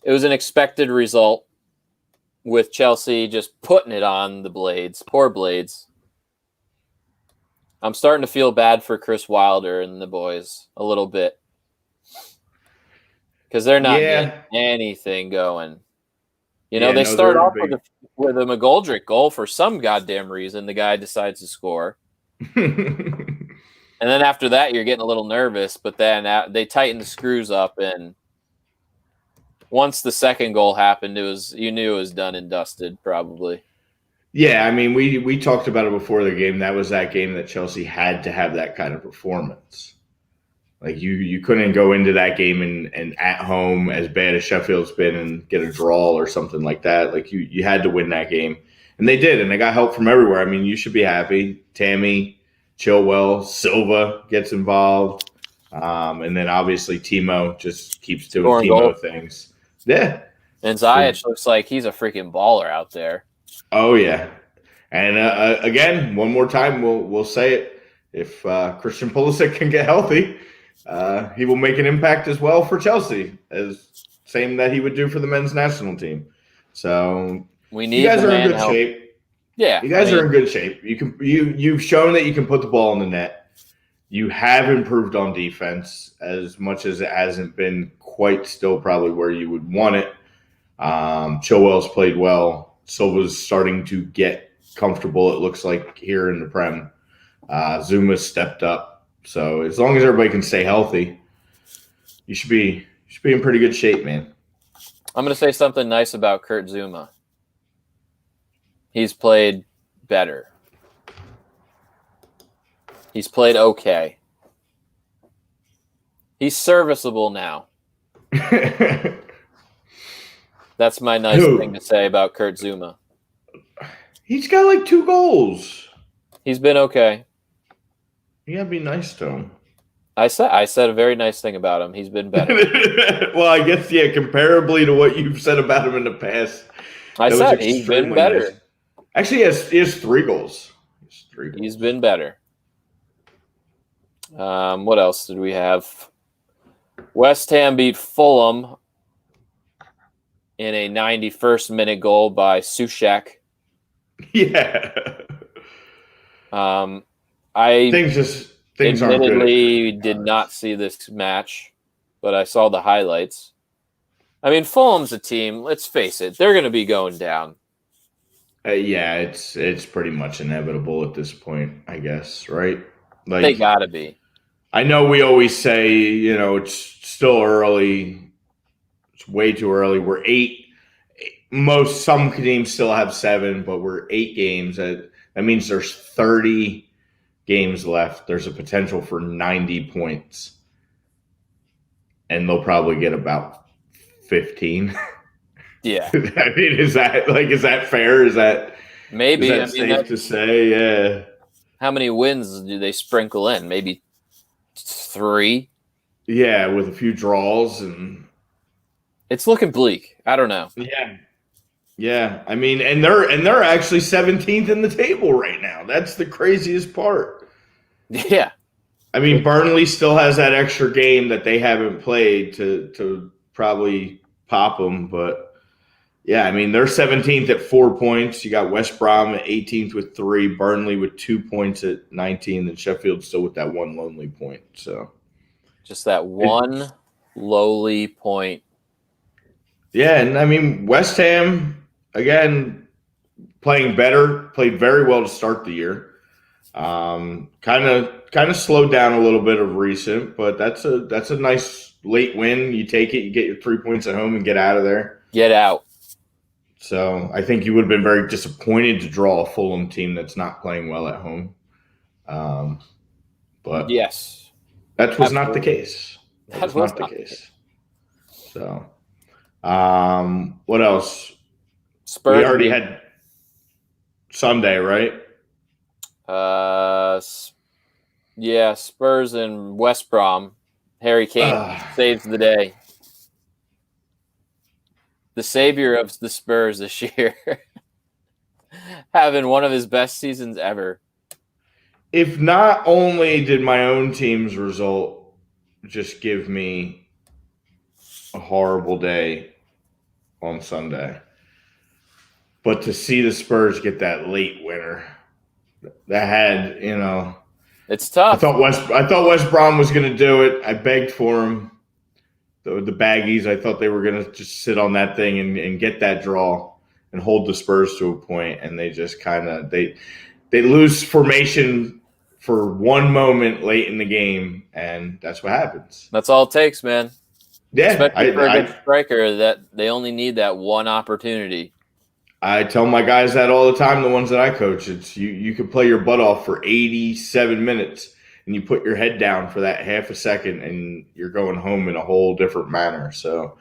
it was an expected result with Chelsea just putting it on the Blades. Poor Blades. I'm starting to feel bad for Chris Wilder and the boys a little bit. Because they're not getting anything going. They start off with a McGoldrick goal for some goddamn reason. The guy decides to score. And then after that, you're getting a little nervous. But then they tighten the screws up. And once the second goal happened, you knew it was done and dusted, probably. Yeah, I mean, we talked about it before the game. That was that game that Chelsea had to have that kind of performance. Like you couldn't go into that game and at home, as bad as Sheffield's been, and get a draw or something like that. Like you had to win that game, and they did, and they got help from everywhere. I mean, you should be happy. Tammy, Chilwell, Silva gets involved, and then obviously Timo just keeps doing Timo things. Yeah, and Ziyech looks like he's a freaking baller out there. Oh yeah, and again, one more time, we'll say it: if Christian Pulisic can get healthy, he will make an impact as well for Chelsea, as same that he would do for the men's national team. So you guys are in good shape. Yeah, you guys are in good shape. You've shown that you can put the ball in the net. You have improved on defense, as much as it hasn't been quite still probably where you would want it. Chilwell's played well. Silva's starting to get comfortable, it looks like, here in the Prem. Zuma's stepped up. So as long as everybody can stay healthy, you should be in pretty good shape, man. I'm going to say something nice about Kurt Zouma. He's played better. He's played okay. He's serviceable now. That's my nice thing to say about Kurt Zouma. He's got like 2 goals. He's been okay. You gotta be nice to him. I said a very nice thing about him. He's been better. Well, I guess, comparably to what you've said about him in the past. I said he's been better. Nice. Actually, he has 3 goals. He's been better. What else did we have? West Ham beat Fulham in a 91st minute goal by Sushak. Yeah. I things aren't good. admittedly did not see this match, but I saw the highlights. I mean, Fulham's a team. Let's face it; they're going to be going down. Yeah, it's pretty much inevitable at this point, I guess, right? They Like, got to be. I know we always say, it's still early. It's way too early. We're eight. Some teams still have 7, but we're 8 games. That means there's 30 games left. There's a potential for 90 points, and they'll probably get about 15. Yeah. I mean, is that fair? Is that Maybe? safe to say? Yeah. How many wins do they sprinkle in? Maybe 3. Yeah, with a few draws, and it's looking bleak. I don't know. Yeah. I mean, and they're actually 17th in the table right now. That's the craziest part. Yeah. I mean, Burnley still has that extra game that they haven't played to probably pop them, but yeah, I mean, they're 17th at 4 points. You got West Brom at 18th with 3, Burnley with 2 points at 19, and Sheffield still with that one lonely point. So just that one lowly point. Yeah, and I mean, West Ham, again, played very well to start the year. Kind of slowed down a little bit of recent, but that's a nice late win. You take it, you get your 3 points at home and get out of there. Get out. So I think you would have been very disappointed to draw a Fulham team that's not playing well at home. But yes, that was not the case. That was not the case. So, what else? Spurs. We already had Sunday, right? Yeah, Spurs and West Brom. Harry Kane saves the day. The savior of the Spurs this year. Having one of his best seasons ever. If not only did my own team's result just give me a horrible day on Sunday, but to see the Spurs get that late winner, that had, it's tough. I thought West Brom was going to do it. I begged for them. The Baggies, I thought they were going to just sit on that thing and get that draw and hold the Spurs to a point, and they just they lose formation for one moment late in the game, and that's what happens. That's all it takes, man. Yeah, especially for a good striker, that they only need that one opportunity. I tell my guys that all the time, the ones that I coach. It's you could play your butt off for 87 minutes, and you put your head down for that half a second, and you're going home in a whole different manner. So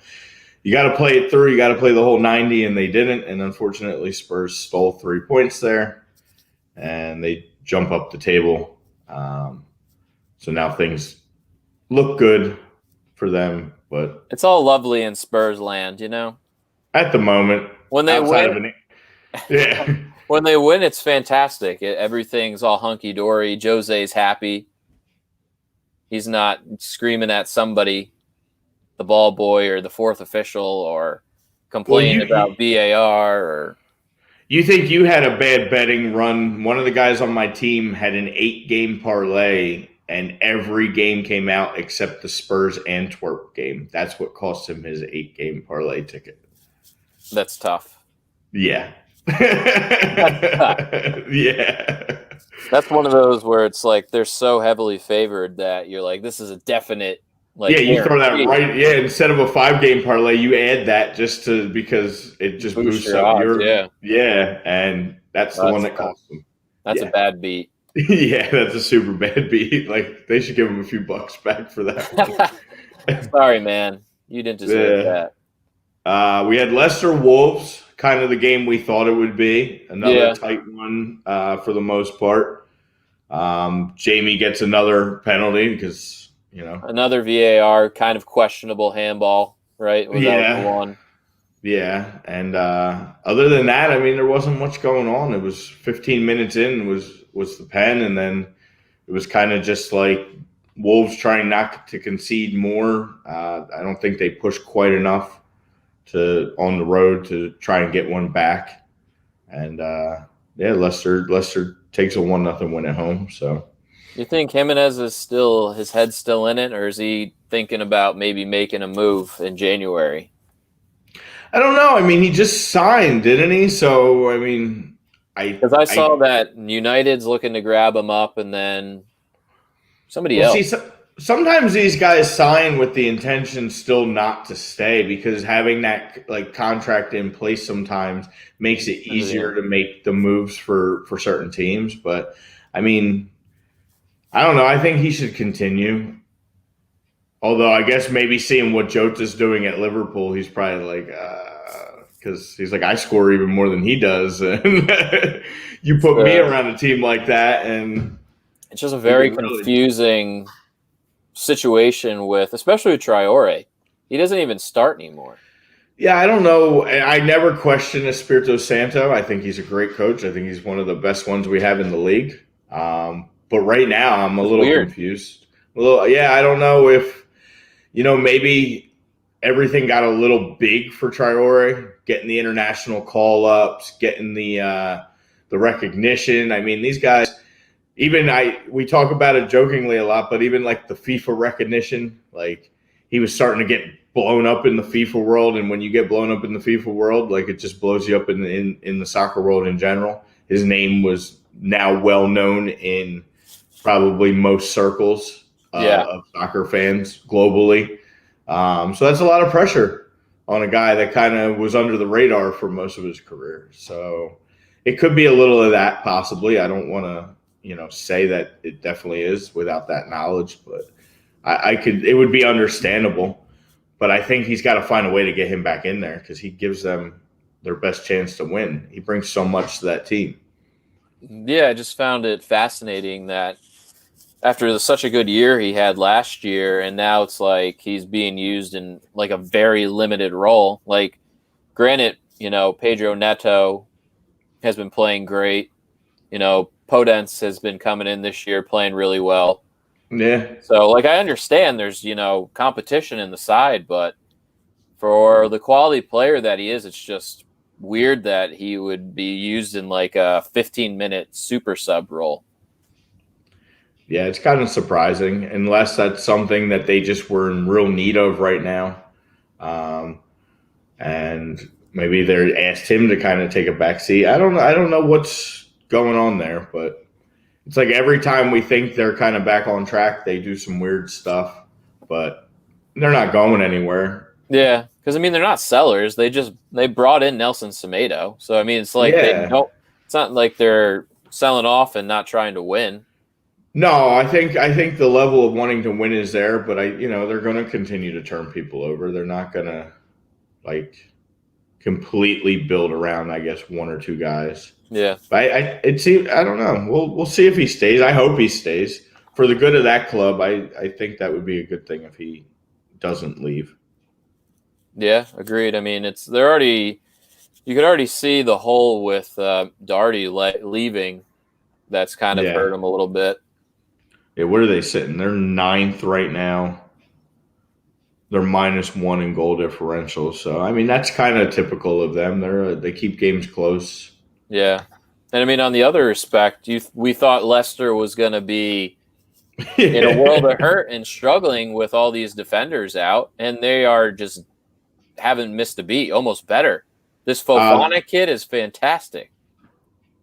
you got to play it through. You got to play the whole 90, and they didn't. And unfortunately, Spurs stole 3 points there, and they jump up the table. So now things look good for them, but it's all lovely in Spurs land, at the moment. When they win, when they win, it's fantastic. Everything's all hunky dory. Jose's happy. He's not screaming at somebody, the ball boy or the fourth official, or complaining about VAR. Or you think you had a bad betting run? One of the guys on my team had an 8-game parlay, and every game came out except the Spurs Antwerp game. That's what cost him his 8-game parlay ticket. That's tough. Yeah. That's tough. Yeah. That's one of those where it's like they're so heavily favored that you're like, this is a definite. You throw that right. Yeah, instead of a 5-game parlay, you add that because it just boosts up odds, yeah, and that's the one that cost them. That's a bad beat. Yeah, that's a super bad beat. Like, they should give them a few bucks back for that. Sorry, man. You didn't deserve that. We had Leicester Wolves, kind of the game we thought it would be. Another tight one for the most part. Jamie gets another penalty because, another VAR, kind of questionable handball, right? Without the one. Yeah, and other than that, I mean, there wasn't much going on. It was 15 minutes in was the pen, and then it was kind of just like Wolves trying not to concede more. I don't think they pushed quite enough on the road to try and get one back, and Yeah, Leicester takes a 1-0 win at home. So You think Jimenez is still his head's still in it, or is he thinking about maybe making a move in January? I don't know. I mean, he just signed, didn't he? So I mean, Because I saw that United's looking to grab him up, and then somebody well, see, else. sometimes these guys sign with the intention still not to stay because having that like contract in place sometimes makes it easier to make the moves for certain teams. But I mean, I don't know. I think he should continue. Although I guess maybe seeing what Jota's doing at Liverpool, he's probably like, because he's like, I score even more than he does, and you put me around a team like that, and it's just a very confusing situation with, especially with Traore. He doesn't even start anymore. Yeah, I don't know. I never question Espirito Santo. I think he's a great coach. I think he's one of the best ones we have in the league. But right now, I'm a little confused. Yeah, I don't know if maybe everything got a little big for Traore, getting the international call ups, getting the recognition. I mean, these guys. We talk about it jokingly a lot, but even like the FIFA recognition, like he was starting to get blown up in the FIFA world, and when you get blown up in the FIFA world, like it just blows you up in the soccer world in general. His name was now well known in probably most circles of soccer fans globally. So that's a lot of pressure on a guy that kind of was under the radar for most of his career. So it could be a little of that possibly. I don't want to say that it definitely is without that knowledge, but it would be understandable, but I think he's got to find a way to get him back in there because he gives them their best chance to win. He brings so much to that team. Yeah, I just found it fascinating that after such a good year he had last year, and now it's like he's being used in like a very limited role. Like, granted, Pedro Neto has been playing great. Podence has been coming in this year playing really well. Yeah. So, I understand there's, competition in the side, but for the quality player that he is, it's just weird that he would be used in like a 15-minute super sub role. Yeah, it's kind of surprising, unless that's something that they just were in real need of right now. And maybe they asked him to kind of take a back seat. I don't know what's going on there, but it's like every time we think they're kind of back on track, they do some weird stuff, but they're not going anywhere. Yeah, because they're not sellers. They brought in Nelson Semedo, so it's like they don't. It's not like they're selling off and not trying to win. No, I think the level of wanting to win is there, but they're going to continue to turn people over. They're not going to completely build around, I guess, one or two guys. Yeah, I don't know. We'll see if he stays. I hope he stays for the good of that club. I think that would be a good thing if he doesn't leave. Yeah, agreed. They're already. You could already see the hole with Darty leaving. That's kind of hurt him a little bit. Yeah, where are they sitting? They're 9th right now. They're -1 in goal differential. So that's kind of typical of them. They keep games close. Yeah, and on the other respect, we thought Leicester was going to be in a world of hurt and struggling with all these defenders out, and they are just haven't missed a beat. Almost better. This Fofana kid is fantastic.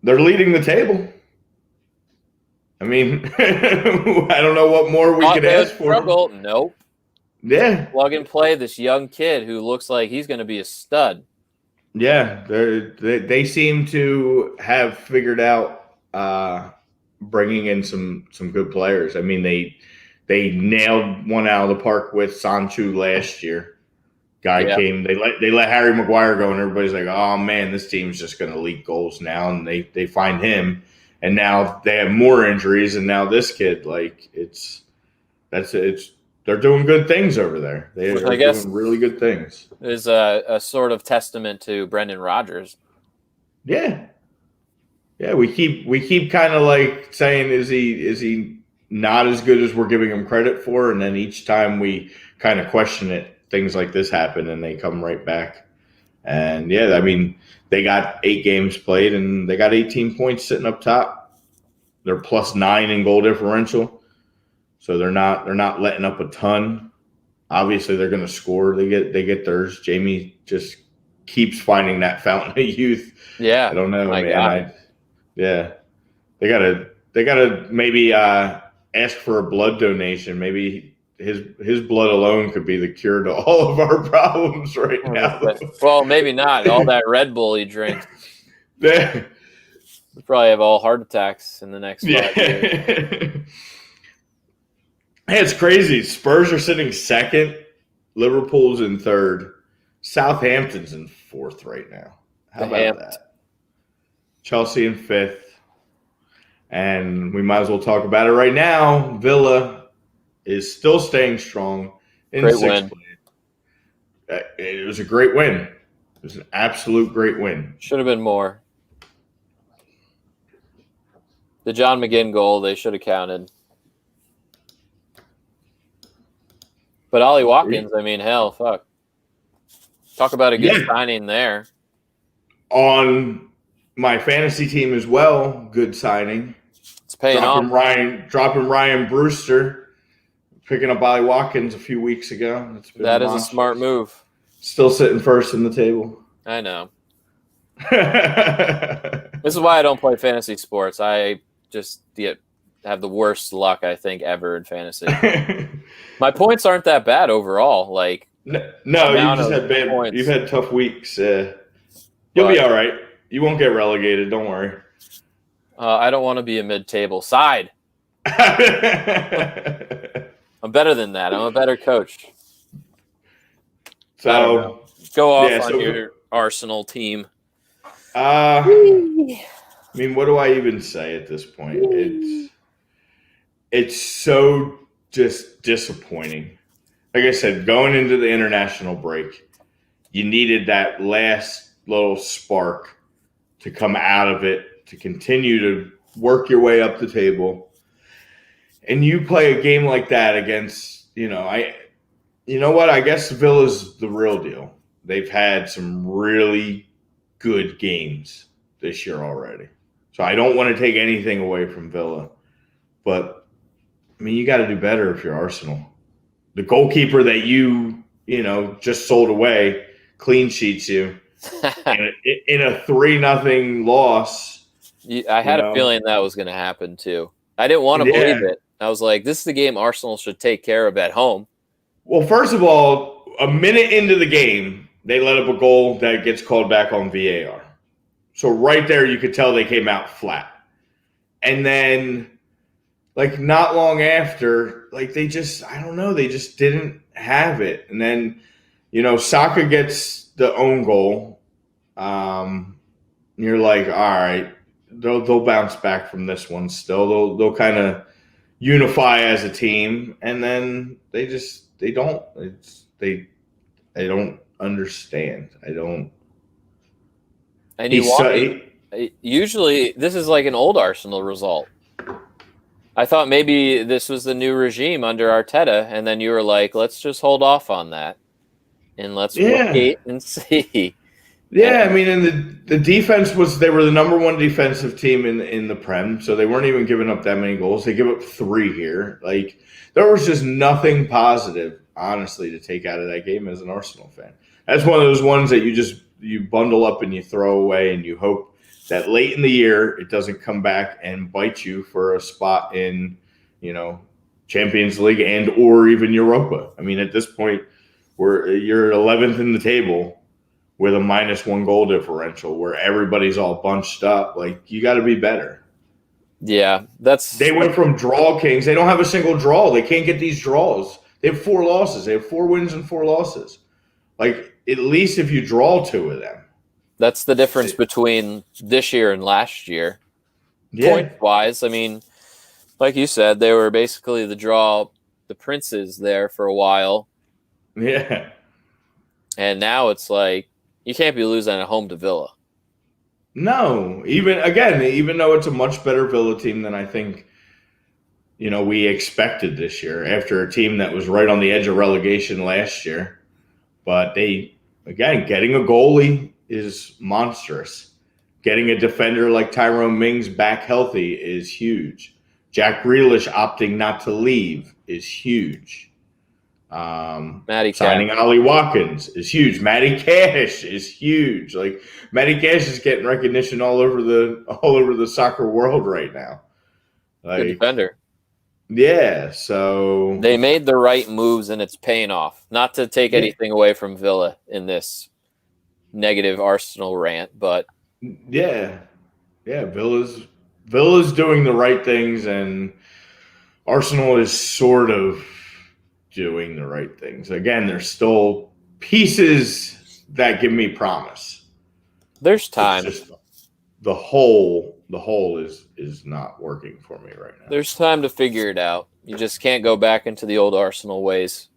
They're leading the table. I don't know what more we could ask for. Struggle? Nope. Yeah. Plug and play this young kid who looks like he's going to be a stud. Yeah, they seem to have figured out bringing in some good players. They nailed one out of the park with Sancho last year. Came. They let Harry Maguire go, and everybody's like, "Oh man, this team's just going to leak goals now." And they find him, and now they have more injuries, and now this kid, they're doing good things over there. They are doing really good things. Is a sort of testament to Brendan Rodgers. Yeah. Yeah, we keep kind of saying, is he not as good as we're giving him credit for? And then each time we kind of question it, things like this happen and they come right back. And yeah, I mean, they got 8 games played and they got 18 points sitting up top. They're +9 in goal differential, so they're not letting up a ton. Obviously, they're going to score. They get theirs. Jamie just keeps finding that fountain of youth. Yeah, I don't know, my man. God. They gotta maybe ask for a blood donation. Maybe his blood alone could be the cure to all of our problems right now. Well, maybe not. All that Red Bull he drinks. Yeah. We probably have all heart attacks in the next 5 years. Hey, it's crazy. Spurs are sitting second. Liverpool's in third. Southampton's in fourth right now. How about that? Chelsea in fifth. And we might as well talk about it right now. Villa is still staying strong in Great sixth place. It was a great win. It was an absolute great win. Should have been more. The John McGinn goal, they should have counted. But Ollie Watkins, I mean, hell, fuck. Talk about a good signing there. On my fantasy team as well, good signing. It's paying off. Dropping Ryan Brewster, picking up Ollie Watkins a few weeks ago. That is a smart move. Still sitting first in the table. I know. This is why I don't play fantasy sports. I just have the worst luck, I think, ever in fantasy. My points aren't that bad overall. Like no, you just had bad points. You've had tough weeks. You'll be all right. You won't get relegated. Don't worry. I don't want to be a mid-table side. I'm better than that. I'm a better coach. So go off on your Arsenal team. I mean, what do I even say at this point? It's so just disappointing. Like I said, going into the international break, you needed that last little spark to come out of it, to continue to work your way up the table. And you play a game like that against, you know what? I guess Villa's the real deal. They've had some really good games this year already. So I don't want to take anything away from Villa. But, I mean, you got to do better if you're Arsenal. The goalkeeper that you just sold away clean sheets you in a 3-0 loss. I had a feeling that was going to happen too. I didn't want to believe it. I was like, this is the game Arsenal should take care of at home. Well, first of all, a minute into the game, they let up a goal that gets called back on VAR. So right there, you could tell they came out flat. And then, like, not long after, like, they just didn't have it. And then, Saka gets the own goal. You're like, all right, they'll bounce back from this one still. They'll kind of unify as a team. And then they don't understand. And usually this is like an old Arsenal result. I thought maybe this was the new regime under Arteta, and then you were like, let's just hold off on that and let's wait and see. Yeah, I mean, and the defense they were the number one defensive team in the Prem, so they weren't even giving up that many goals. They give up 3 here. Like, there was just nothing positive, honestly, to take out of that game as an Arsenal fan. That's one of those ones that you bundle up and you throw away, and you hope that late in the year it doesn't come back and bite you for a spot in, Champions League and or even Europa. I mean, at this point, you're 11th in the table with a -1 goal differential where everybody's all bunched up. Like, you got to be better. Yeah, they went from draw kings. They don't have a single draw. They can't get these draws. They have 4 losses. They have 4 wins and 4 losses. Like, at least if you draw 2 of them. That's the difference between this year and last year. Yeah. Point-wise, I mean, like you said, they were basically the princes there for a while. Yeah. And now it's like, you can't be losing at home to Villa. No. Even though it's a much better Villa team than I think, we expected this year after a team that was right on the edge of relegation last year. But they again, getting a goalie is monstrous. Getting a defender like Tyrone Mings back healthy is huge. Jack Grealish opting not to leave is huge. Matty Signing Cash. Ollie Watkins is huge. Matty Cash is huge. Like Matty Cash is getting recognition all over the soccer world right now. Good Like, defender. yeah, so They made the right moves, and it's paying off. Not to take anything away from Villa in this negative Arsenal rant, but yeah, Villa's doing the right things, and Arsenal is sort of doing the right things. Again, there's still pieces that give me promise. there's time. It's just the whole is not working for me right now. There's time to figure it out. You just can't go back into the old Arsenal ways.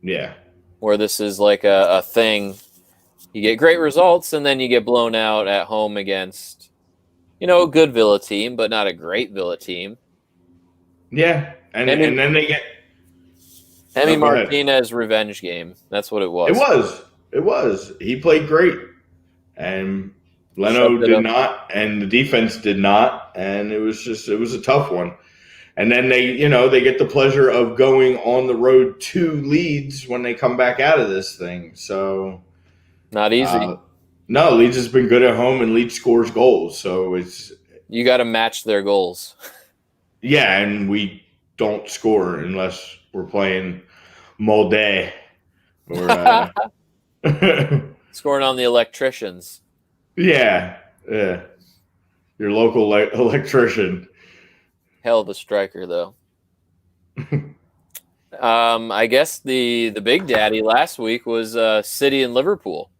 Yeah. Where this is like a thing. You get great results, and then you get blown out at home against, a good Villa team, but not a great Villa team. Yeah, and then they get Emi Martinez revenge game. That's what it was. It was. He played great, and Leno did not, and the defense did not, and it was a tough one. And then they get the pleasure of going on the road to Leeds when they come back out of this thing. So not easy. No, Leeds has been good at home, and Leeds scores goals. So you got to match their goals. Yeah, and we don't score unless we're playing Molde or scoring on the electricians. Yeah. Your local electrician. Hell of a striker, though. I guess the big daddy last week was City and Liverpool.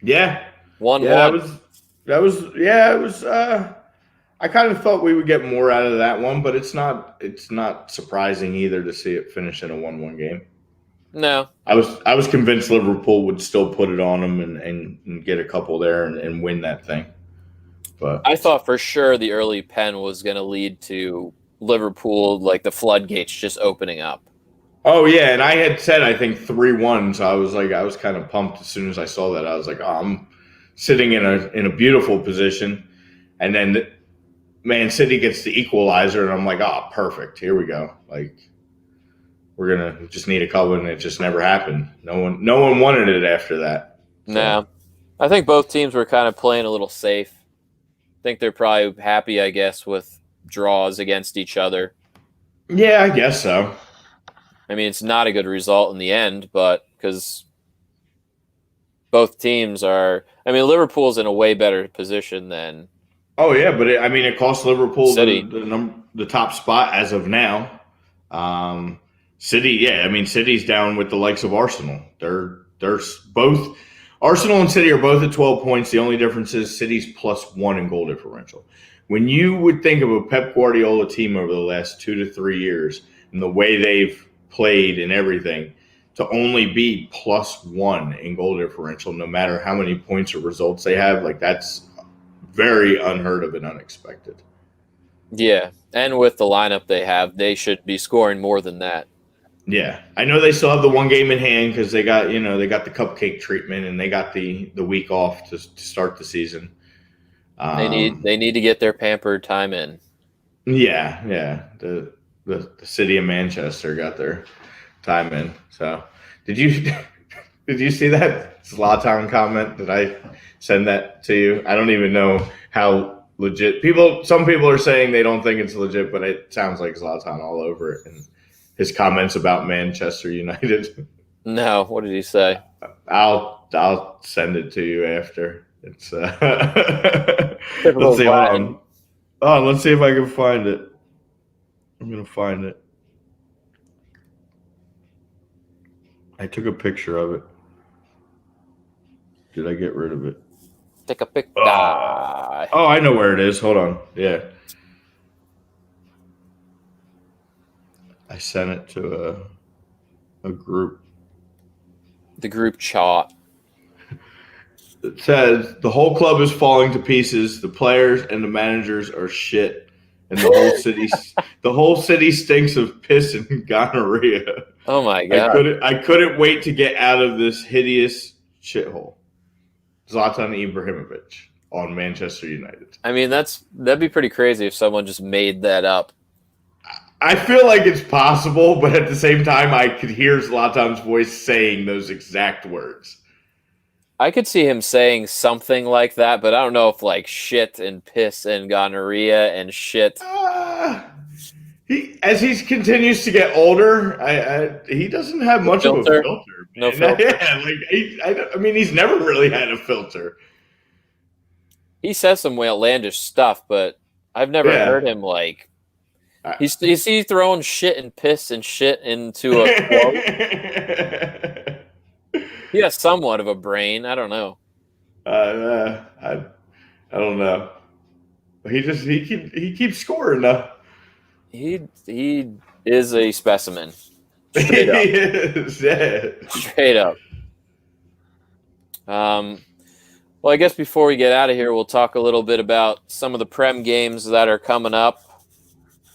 Yeah. 1-1. That was it was I kind of thought we would get more out of that one, but it's not surprising either to see it finish in a 1-1 game. No. I was convinced Liverpool would still put it on them and get a couple there and win that thing. But I thought for sure the early pen was going to lead to Liverpool, like the floodgates just opening up. Oh yeah, and I had said I think 3-1, so I was kind of pumped as soon as I saw that. I was like, oh, I'm sitting in a beautiful position, and then Man City gets the equalizer, and I'm like, oh, perfect, here we go. Like we're gonna just need a couple, and it just never happened. No one wanted it after that. So. No, I think both teams were kind of playing a little safe. I think they're probably happy, I guess, with draws against each other. Yeah, I guess so. I mean, it's not a good result in the end, but because both teams are... I mean, Liverpool's in a way better position than... Oh, yeah, but it cost Liverpool City. the top spot as of now. City, yeah, City's down with the likes of Arsenal. They're both... Arsenal and City are both at 12 points. The only difference is City's +1 in goal differential. When you would think of a Pep Guardiola team over the last 2 to 3 years and the way they've played and everything, to only be +1 in goal differential, no matter how many points or results they have, like that's very unheard of and unexpected. Yeah, and with the lineup they have, they should be scoring more than that. Yeah, I know they still have the one game in hand because they got the cupcake treatment and they got the week off to start the season. They need to get their pampered time in. Yeah. The city of Manchester got their time in. So did you see that Zlatan comment? Did I send that to you? I don't even know how legit some people are saying they don't think it's legit, but it sounds like Zlatan all over it. And his comments about Manchester United. No, what did he say? I'll send it to you after. It's let's see. Let's see if I can find it. I'm gonna find it. I took a picture of it. Did I get rid of it? Take a pic. Oh, I know where it is. Hold on. Yeah. I sent it to a group. The group chat. It says the whole club is falling to pieces. The players and the managers are shit, and the whole city stinks of piss and gonorrhea. Oh my god! I couldn't wait to get out of this hideous shithole. Zlatan Ibrahimovic on Manchester United. I mean, that'd be pretty crazy if someone just made that up. I feel like it's possible, but at the same time, I could hear Zlatan's voice saying those exact words. I could see him saying something like that, but I don't know if like shit and piss and gonorrhea and shit. As he continues to get older, he doesn't have much of a filter. No filter. Yeah, I mean, he's never really had a filter. He says some outlandish stuff, but I've never heard him like. He's throwing shit and piss and shit into a quote. He has somewhat of a brain. I don't know. I don't know. He keeps scoring though. He is a specimen. Straight up. He is, yeah. Straight up. Well, I guess before we get out of here, we'll talk a little bit about some of the Prem games that are coming up.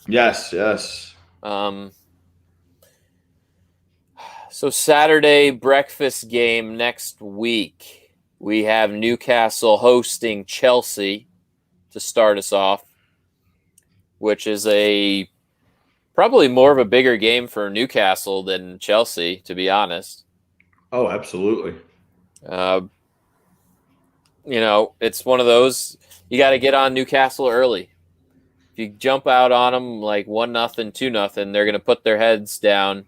Yes. So Saturday breakfast game next week, we have Newcastle hosting Chelsea to start us off, which is probably more of a bigger game for Newcastle than Chelsea, to be honest. Oh, absolutely. It's one of those, you got to get on Newcastle early. If you jump out on them like 1-0, 2-0, they're going to put their heads down,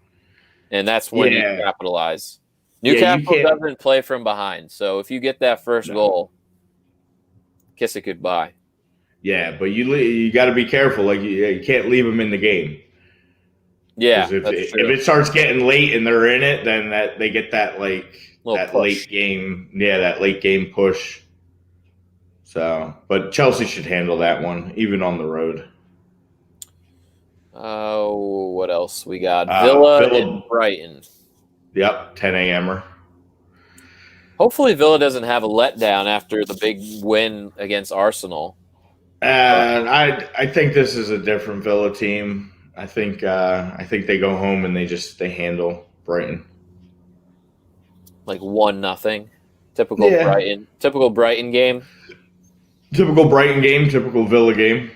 and that's when you capitalize. Newcastle doesn't play from behind, so if you get that first goal, kiss it goodbye. Yeah, but you got to be careful. Like you can't leave them in the game. Yeah, if it starts getting late and they're in it, then they get that late game push. So, but Chelsea should handle that one, even on the road. Oh, what else we got? Villa and Brighton. Yep, 10 a.m.er. Hopefully Villa doesn't have a letdown after the big win against Arsenal. And I think this is a different Villa team. I think they go home and they handle Brighton. Like 1-0. Typical Brighton. Typical Brighton game. Typical Brighton game, typical Villa game.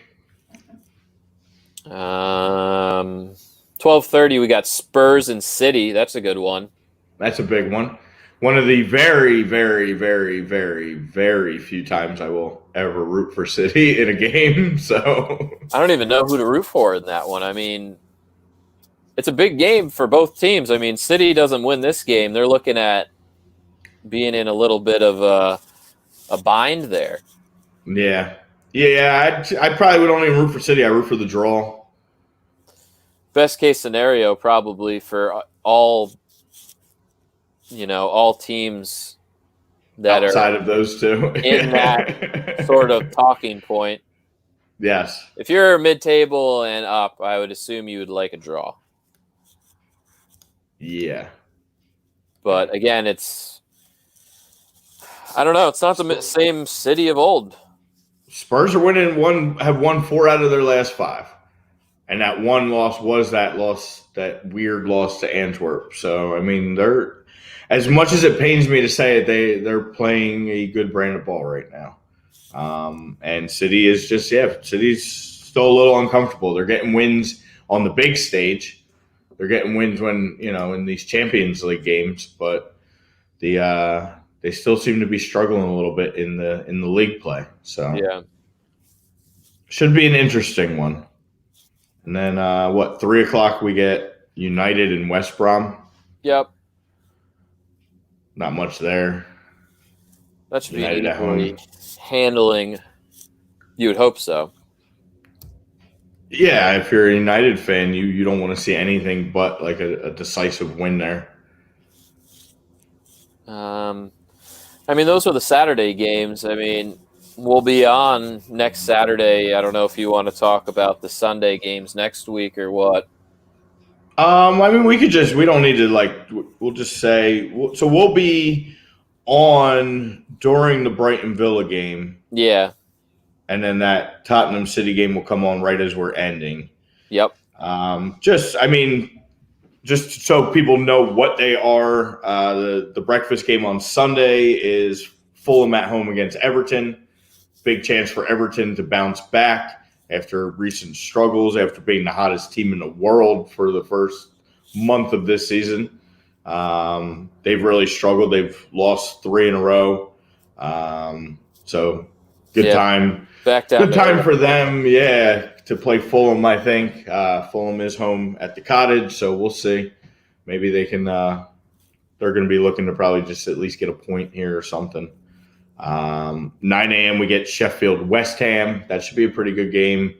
12:30 we got Spurs and City. That's a good one. That's a big one. One of the very, very, very, very, very few times I will ever root for City in a game. So I don't even know who to root for in that one. I mean, it's a big game for both teams. I mean, City doesn't win this game, they're looking at being in a little bit of a bind there. Yeah. I probably would only root for City. I root for the draw. Best case scenario, probably for all teams that outside of those two in that sort of talking point. Yes. If you're mid-table and up, I would assume you would like a draw. Yeah. But again, I don't know. It's not the same City of old. Spurs are have won 4 out of their last 5. And that one loss was that weird loss to Antwerp. So, I mean, they're, as much as it pains me to say it, they're playing a good brand of ball right now. And City is City's still a little uncomfortable. They're getting wins on the big stage. They're getting wins when, in these Champions League games, but they still seem to be struggling a little bit in the league play. So yeah, should be an interesting one. And then 3:00 we get United and West Brom. Yep. Not much there. That should United be equally handling. You would hope so. Yeah, if you're a United fan, you don't want to see anything but like a decisive win there. I mean, those were the Saturday games. I mean, we'll be on next Saturday. I don't know if you want to talk about the Sunday games next week or what. I mean, we don't need to we'll just say, so we'll be on during the Brighton Villa game. Yeah. and then that Tottenham City game will come on right as we're ending. Yep. Just so people know what they are, the breakfast game on Sunday is Fulham at home against Everton. Big chance for Everton to bounce back after recent struggles, after being the hottest team in the world for the first month of this season. They've really struggled. They've lost 3 in a row. So good time. Back down. Good time for them, to play Fulham, I think. Fulham is home at the Cottage, so we'll see. Maybe they can they're going to be looking to probably just at least get a point here or something. 9 a.m. we get Sheffield West Ham. That should be a pretty good game.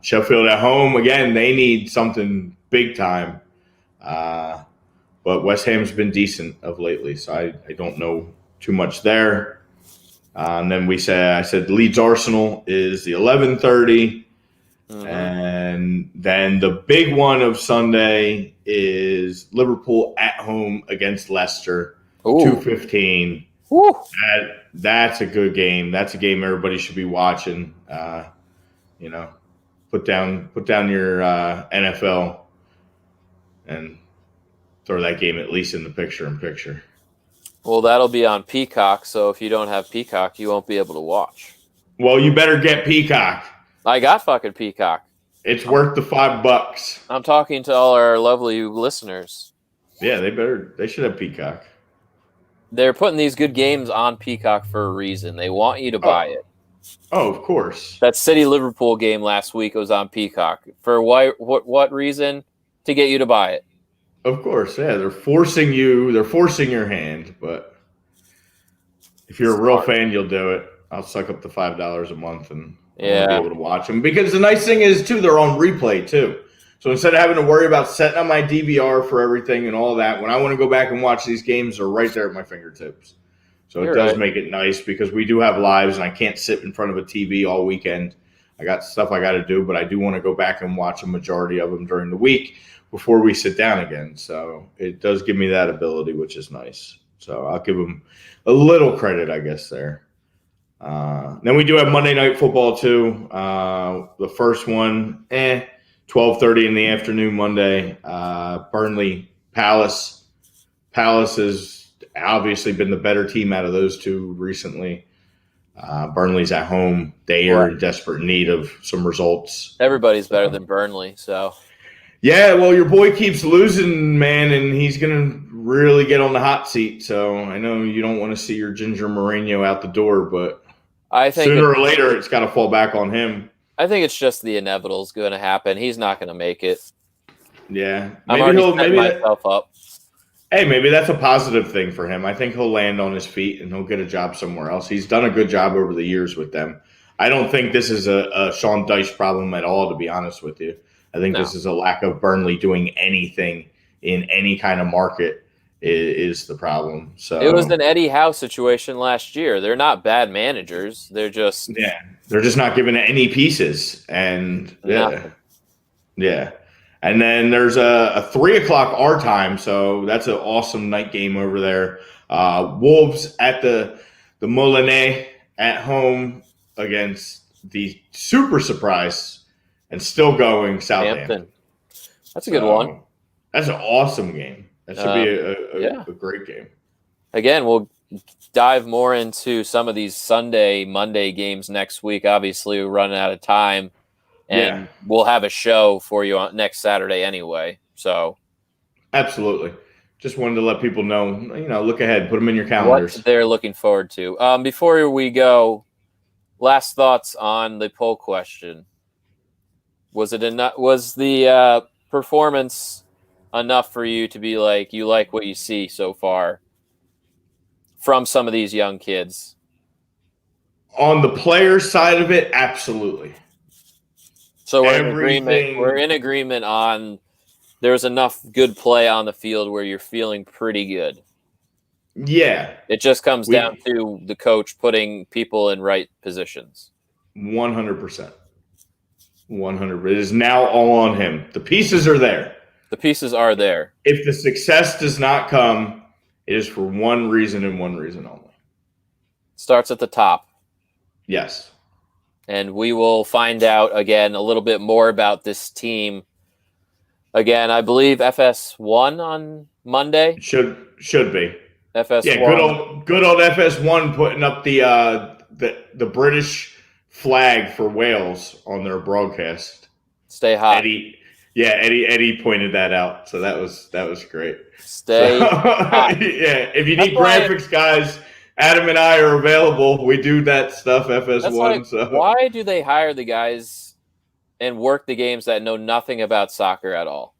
Sheffield at home, again, they need something big time. But West Ham's been decent of lately, so I don't know too much there. And then I said Leeds Arsenal is the 11:30. Mm-hmm. And then the big one of Sunday is Liverpool at home against Leicester, 2:15. That's a good game. That's a game everybody should be watching. Put down your NFL and throw that game at least in the picture-in-picture. Well, that'll be on Peacock, so if you don't have Peacock, you won't be able to watch. Well, you better get Peacock. I got fucking Peacock. It's worth the $5. I'm talking to all our lovely listeners. Yeah, they should have Peacock. They're putting these good games on Peacock for a reason. They want you to buy it. Oh, of course. That City-Liverpool game last week was on Peacock. For what reason? To get you to buy it. Of course, yeah. They're forcing your hand, but if you're a real fan, you'll do it. I'll suck up the $5 a month and be able to watch them. Because the nice thing is, too, they're on replay, too. So instead of having to worry about setting up my DVR for everything and all that, when I want to go back and watch these games, they're right there at my fingertips. So it does make it nice because we do have lives, and I can't sit in front of a TV all weekend. I got stuff I got to do, but I do want to go back and watch a majority of them during the week before we sit down again. So it does give me that ability, which is nice. So I'll give them a little credit, I guess, there. Then we do have Monday Night Football, too. The first one, 12:30 in the afternoon Monday. Burnley, Palace. Palace has obviously been the better team out of those two recently. Burnley's at home. They are in desperate need of some results. Everybody's better than Burnley, so... Yeah, well, your boy keeps losing, man, and he's going to really get on the hot seat. So I know you don't want to see your Ginger Mourinho out the door, but I think sooner or later it's got to fall back on him. I think it's just the inevitable is going to happen. He's not going to make it. Yeah. I'm already setting myself up. Hey, maybe that's a positive thing for him. I think he'll land on his feet and he'll get a job somewhere else. He's done a good job over the years with them. I don't think this is a Sean Dyche problem at all, to be honest with you. I think this is a lack of Burnley doing anything in any kind of market is the problem. So it was an Eddie Howe situation last year. They're not bad managers. They're just they're just not giving any pieces. And yeah. And then there's a 3:00 our time, so that's an awesome night game over there. Wolves at the Molineux at home against the super surprise and still going Southampton. That's a good one. That's an awesome game. That should be a great game. Again, we'll dive more into some of these Sunday, Monday games next week. Obviously, we're running out of time, and we'll have a show for you on next Saturday anyway. So, absolutely. Just wanted to let people know, look ahead, put them in your calendars. What they're looking forward to. Before we go, last thoughts on the poll question. Was the performance enough for you to be like, you like what you see so far from some of these young kids? On the player side of it, absolutely. So we're in agreement on there's enough good play on the field where you're feeling pretty good. Yeah. It just comes down to the coach putting people in right positions. 100%. 100%. It is now all on him. The pieces are there. The pieces are there. If the success does not come, it is for one reason and one reason only. Starts at the top. Yes. and we will find out again a little bit more about this team. Again, I believe FS1 on Monday. Should be. FS1. Yeah, good old FS1 putting up the British flag for Wales on their broadcast. Stay hot. Eddie pointed that out, so that was great. Stay hot. Yeah, if you need graphics, guys, Adam and I are available. We do that stuff FS1. Why do they hire the guys and work the games that know nothing about soccer at all?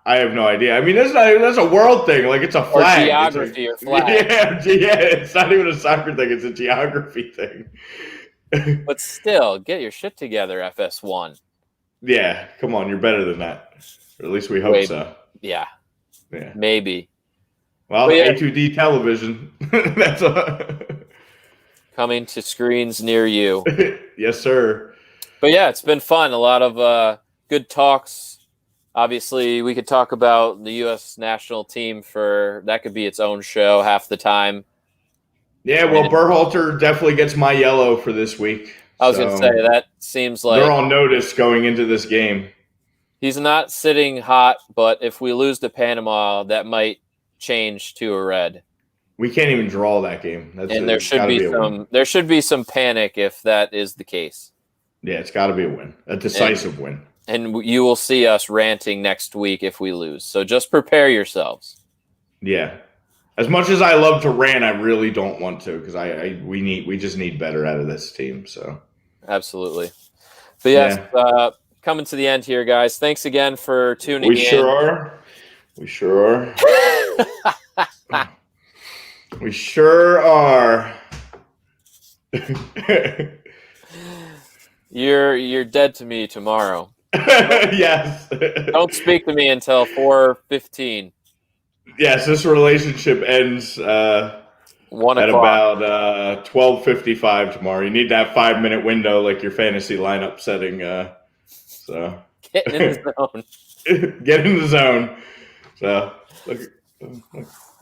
I have no idea. I mean, that's a world thing. Like, it's a flag. Or geography or flag. Yeah, it's not even a soccer thing. It's a geography thing. But still, get your shit together, FS1. Yeah, come on. You're better than that. Or at least we hope so. Yeah. Yeah. Maybe. Well, A2D television. That's coming to screens near you. Yes, sir. But yeah, it's been fun. A lot of good talks. Obviously, we could talk about the U.S. national team that could be its own show half the time. Yeah, well, Berhalter definitely gets my yellow for this week. I was going to say, that seems like they're on notice going into this game. He's not sitting hot, but if we lose to Panama, that might change to a red. We can't even draw that game. There should be some panic if that is the case. Yeah, it's got to be a win, a decisive win. And you will see us ranting next week if we lose. So just prepare yourselves. Yeah. As much as I love to rant, I really don't want to because we just need better out of this team. So absolutely. But yes, coming to the end here, guys. Thanks again for tuning in. We sure are. We sure are. You're dead to me tomorrow. Yes. Don't speak to me until 4:15. Yes, this relationship ends 1 at o'clock. about 12:55 tomorrow. You need that 5-minute window like your fantasy lineup setting. So Getting in the zone. Get in the zone. So look,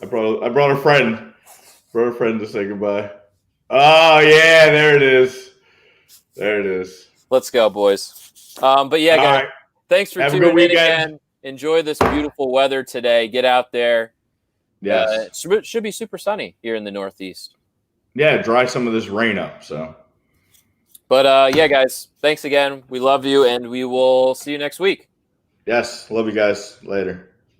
I brought a friend. Brought a friend to say goodbye. Oh yeah, there it is. Let's go, boys. But yeah, guys, thanks for tuning in again. Enjoy this beautiful weather today. Get out there. Yes. It should be super sunny here in the Northeast. Yeah, dry some of this rain up. So. But yeah, guys, thanks again. We love you, and we will see you next week. Yes, love you guys. Later.